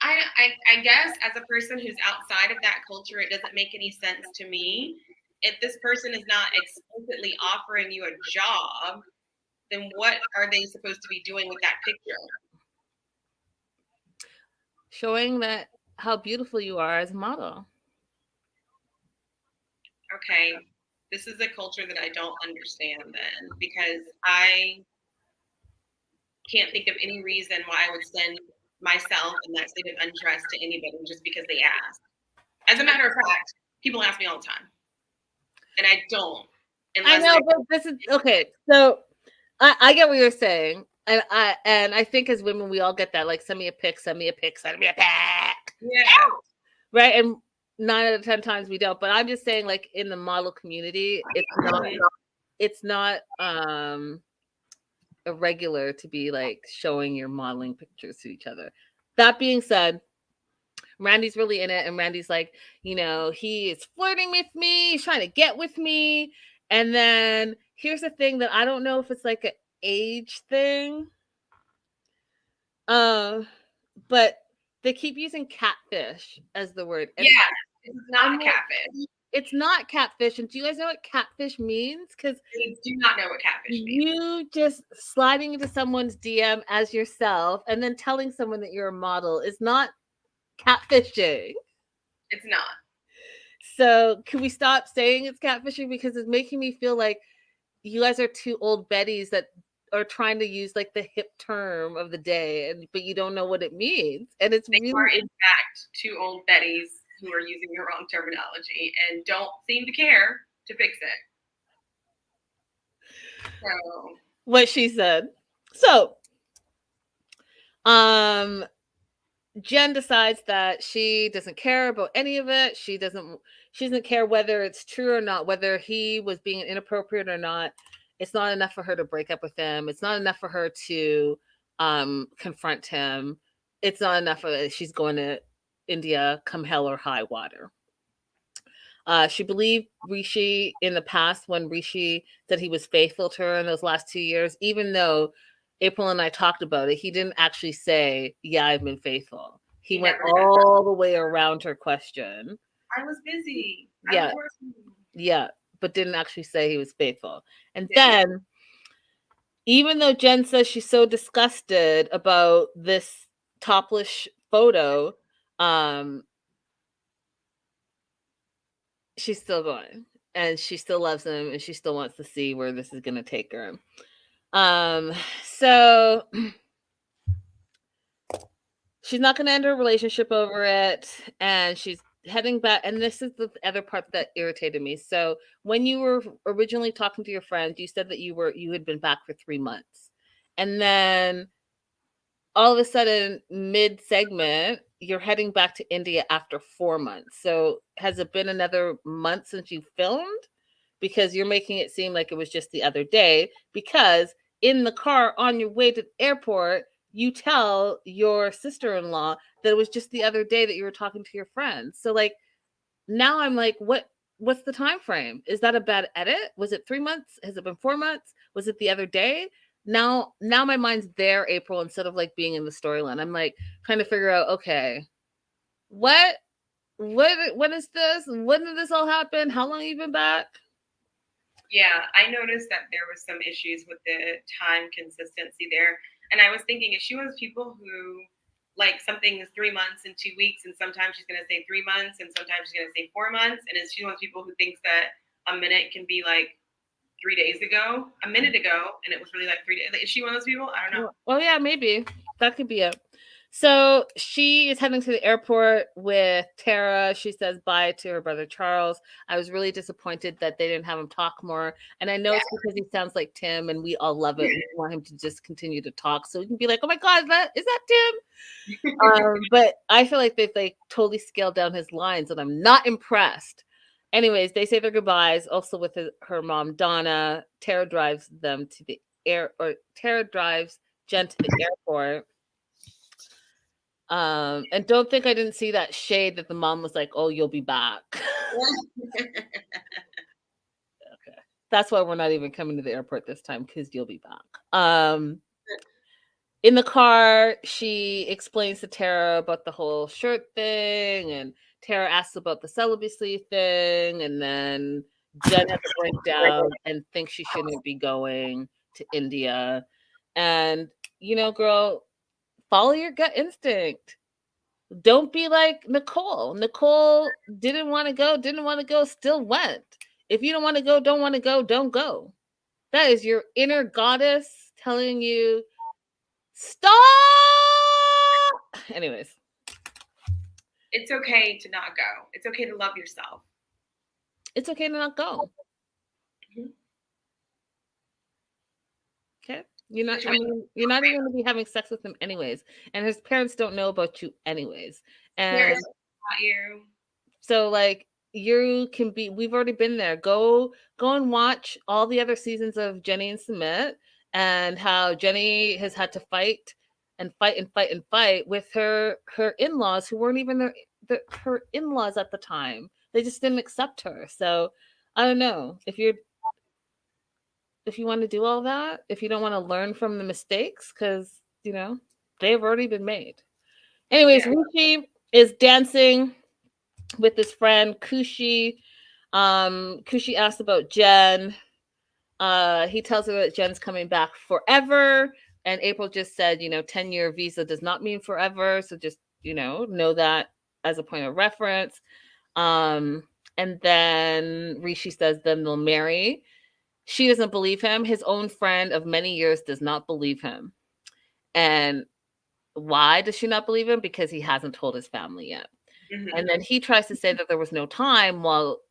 I guess as a person who's outside of that culture, it doesn't make any sense to me. If this person is not explicitly offering you a job, then what are they supposed to be doing with that picture? Showing that how beautiful you are as a model. Okay, this is a culture that I don't understand then, because I can't think of any reason why I would send myself in that state of untrust to anybody just because they asked. As a matter of fact, people ask me all the time, and I don't. I know, but this is okay. So I get what you're saying, and I think as women we all get that. Like, send me a pic, send me a pic, send me a pic. Yeah. Right, and 9 out of 10 times we don't. But I'm just saying, like in the model community, it's not irregular to be like showing your modeling pictures to each other. That being said, Randy's really in it, and Randy's like, he is flirting with me, he's trying to get with me. And then here's the thing that I don't know if it's like an age thing. But they keep using catfish as the word. And it's not catfish. It's not catfish. And do you guys know what catfish means? Because I do not know what catfish means. You just sliding into someone's DM as yourself and then telling someone that you're a model is not catfishing. It's not. So can we stop saying it's catfishing, because it's making me feel like you guys are two old Bettys that are trying to use like the hip term of the day, but you don't know what it means. And it's they are in fact two old Bettys who are using the wrong terminology and don't seem to care to fix it. So what she said. So Jen decides that she doesn't care about any of it. She doesn't care whether it's true or not, whether he was being inappropriate or not. It's not enough for her to break up with him. It's not enough for her to confront him. It's not enough for she's going to India come hell or high water. She believed Rishi in the past when Rishi said he was faithful to her in those last 2 years, even though April and I talked about it. He didn't actually say, yeah, I've been faithful. He went all the way around her question. I was busy. Yeah. Yeah, but didn't actually say he was faithful. And then, even though Jen says she's so disgusted about this topless photo, she's still going, and she still loves him, and she still wants to see where this is going to take her. So she's not going to end her relationship over it, and she's heading back. And this is the other part that irritated me. So when you were originally talking to your friend, you said that you had been back for 3 months, and then all of a sudden, mid-segment, you're heading back to India after 4 months. So has it been another month since you filmed? Because you're making it seem like it was just the other day, because in the car on your way to the airport, you tell your sister-in-law that it was just the other day that you were talking to your friends. So like, now I'm like, what's the time frame? Is that a bad edit? Was it 3 months? Has it been 4 months? Was it the other day? Now my mind's there, April, instead of like being in the storyline. I'm like trying to figure out, okay, what is this? When did this all happen? How long have you been back? Yeah, I noticed that there was some issues with the time consistency there. And I was thinking, if she was people who like something is 3 months and 2 weeks, and sometimes she's going to say 3 months and sometimes she's going to say 4 months. And is she one of those people who thinks that a minute can be like 3 days ago, a minute ago, and it was really like 3 days? Is she one of those people? I don't know. Well, yeah, maybe that could be it. So she is heading to the airport with Tara. She says bye to her brother Charles. I was really disappointed that they didn't have him talk more. And I know it's because he sounds like Tim, and we all love it. We want him to just continue to talk so we can be like, oh my God, is that Tim? But I feel like they've like totally scaled down his lines, and I'm not impressed. Anyways, they say their goodbyes also with her mom, Donna. Tara drives them to the Tara drives Jen to the airport. And don't think I didn't see that shade that the mom was like, oh, you'll be back. Okay. That's why we're not even coming to the airport this time, because you'll be back. In the car, she explains to Tara about the whole shirt thing, and Tara asks about the celibacy thing, and then Jen has a breakdown and thinks she shouldn't be going to India. And, girl, follow your gut instinct. Don't be like Nicole. Nicole didn't want to go, still went. If you don't want to go, don't go. That is your inner goddess telling you, stop! Anyways. It's okay to not go. It's okay to love yourself. It's okay to not go. Mm-hmm. Okay? You're not even going to be having sex with him anyways. And his parents don't know about you anyways. And not you. So like, we've already been there. Go and watch all the other seasons of Jenny and Submit, and how Jenny has had to fight with her in-laws who weren't even her in-laws at the time. They just didn't accept her. So I don't know if you want to do all that, if you don't want to learn from the mistakes, because they've already been made. Anyways, Yeah. Rishi is dancing with his friend Kushi. Kushi asks about Jen. He tells her that Jen's coming back forever. And April just said, 10-year visa does not mean forever. So just, know that as a point of reference. And then Rishi says, then they'll marry. She doesn't believe him. His own friend of many years does not believe him. And why does she not believe him? Because he hasn't told his family yet. Mm-hmm. And then he tries to say that there was no time while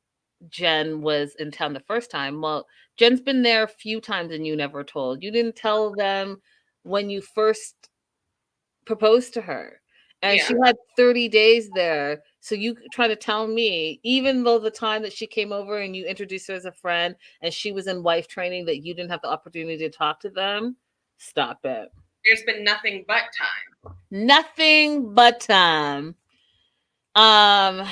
Jen was in town the first time. Well, Jen's been there a few times and you never told. You didn't tell them when you first proposed to her. And she had 30 days there. So you try to tell me, even though the time that she came over and you introduced her as a friend and she was in wife training, that you didn't have the opportunity to talk to them? Stop it. There's been nothing but time. Nothing but time. And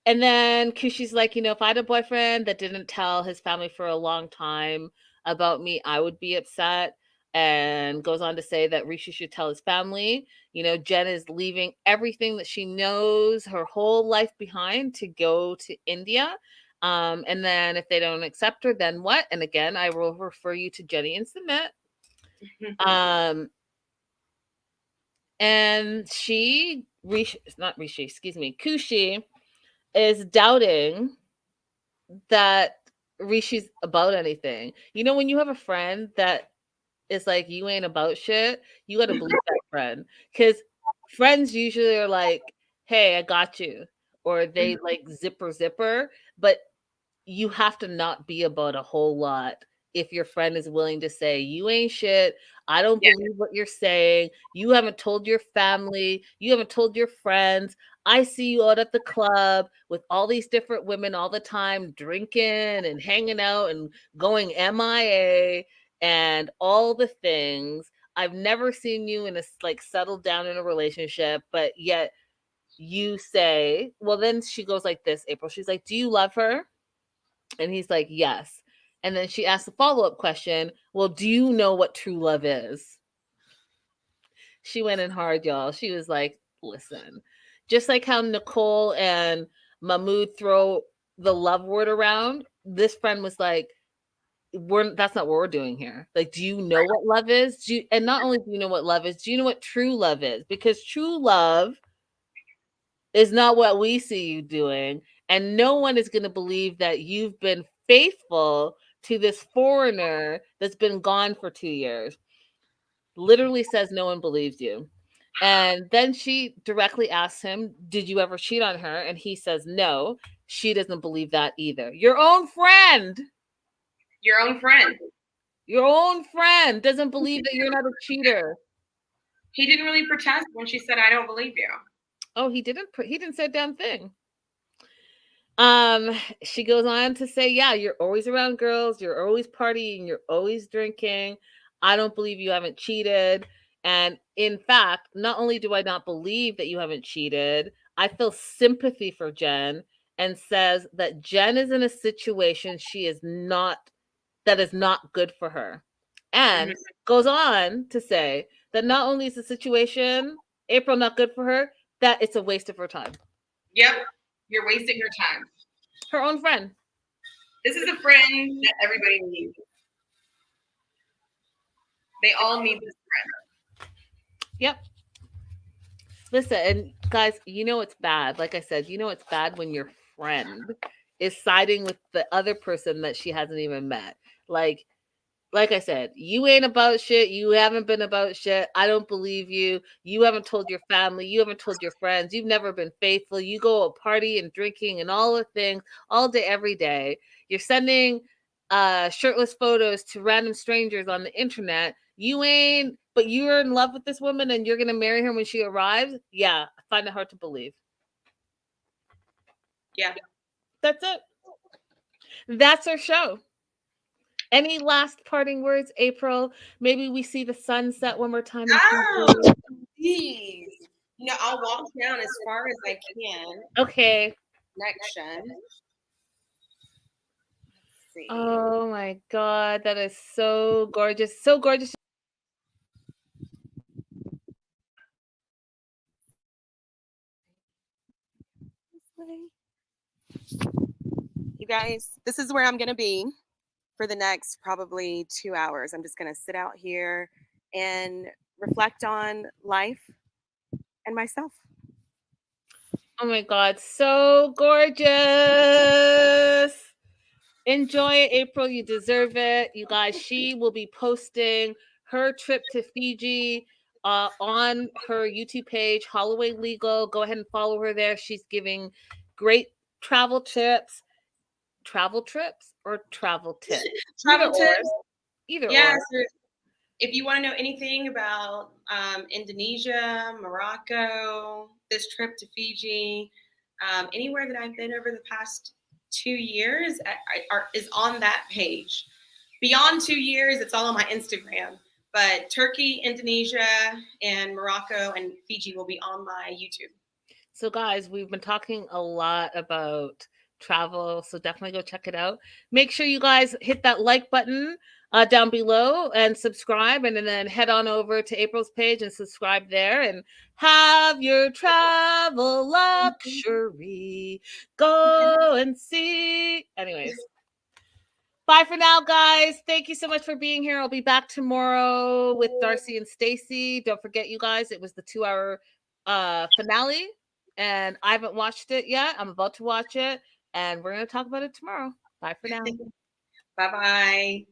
then Kushi's like, if I had a boyfriend that didn't tell his family for a long time about me, I would be upset. And goes on to say that Rishi should tell his family. Jen is leaving everything that she knows, her whole life behind to go to India. And then if they don't accept her, then what? And again, I will refer you to Jenny and Submit. And Kushi is doubting that Rishi's about anything. When you have a friend that is like, you ain't about shit, you got to believe that friend. Because friends usually are like, hey, I got you. Or they like zipper. But you have to not be about a whole lot if your friend is willing to say, you ain't shit. I don't believe what you're saying. You haven't told your family. You haven't told your friends. I see you out at the club with all these different women all the time, drinking and hanging out and going MIA and all the things. I've never seen you in a settled down in a relationship, but yet you say, well, then she goes like this, April. She's like, do you love her? And he's like, yes. And then she asks a follow-up question, well, do you know what true love is? She went in hard, y'all. She was like, listen, just like how Nicole and Mahmoud throw the love word around, this friend was like, that's not what we're doing here. Like, do you know what love is? And not only do you know what love is, do you know what true love is? Because true love is not what we see you doing. And no one is going to believe that you've been faithful to this foreigner that's been gone for 2 years. Literally says no one believes you. And then she directly asks him, did you ever cheat on her? And he says no. She doesn't believe that either. Your own friend. Your own friend. Your own friend doesn't believe that you're not a cheater. He didn't really protest when she said, I don't believe you. Oh, he didn't say a damn thing. She goes on to say, yeah, you're always around girls, you're always partying, you're always drinking. I don't believe you haven't cheated. And in fact, not only do I not believe that you haven't cheated, I feel sympathy for Jen, and says that Jen is in a situation that is not good for her. And goes on to say that not only is the situation, April, not good for her, that it's a waste of her time. Yep. You're wasting your time. Her own friend. This is a friend that everybody needs. They all need this friend. Yep. Listen, and guys, it's bad. Like I said, it's bad when your friend is siding with the other person that she hasn't even met. Like I said, you ain't about shit. You haven't been about shit. I don't believe you. You haven't told your family. You haven't told your friends. You've never been faithful. You go out party and drinking and all the things all day, every day. You're sending shirtless photos to random strangers on the internet. But you're in love with this woman and you're going to marry her when she arrives? Yeah, I find it hard to believe. Yeah. That's it. That's our show. Any last parting words, April? Maybe we see the sunset one more time. Oh, geez. You know, I'll walk down as far as I can. Okay. Connection. Let's see. Oh my God, that is so gorgeous. So gorgeous. You guys, this is where I'm going to be for the next probably 2 hours. I'm just going to sit out here and reflect on life and myself. Oh my God, so gorgeous. Enjoy it, April. You deserve it. You guys, she will be posting her trip to Fiji on her YouTube page, Holloway Legal. Go ahead and follow her there. She's giving great travel tips. Travel trips or travel tips? Travel Either or. tips. Either Yeah. or. So if you want to know anything about Indonesia, Morocco, this trip to Fiji, anywhere that I've been over the past 2 years is on that page. Beyond 2 years, it's all on my Instagram. But Turkey, Indonesia, and Morocco and Fiji will be on my YouTube. So, guys, we've been talking a lot about travel, so definitely go check it out. Make sure you guys hit that like button down below and subscribe, and then head on over to April's page and subscribe there and have your travel luxury. Go and see. Anyways. Bye for now, guys. Thank you so much for being here. I'll be back tomorrow with Darcy and Stacy. Don't forget, you guys, it was the 2-hour finale, and I haven't watched it yet. I'm about to watch it, and we're going to talk about it tomorrow. Bye for now. Bye-bye.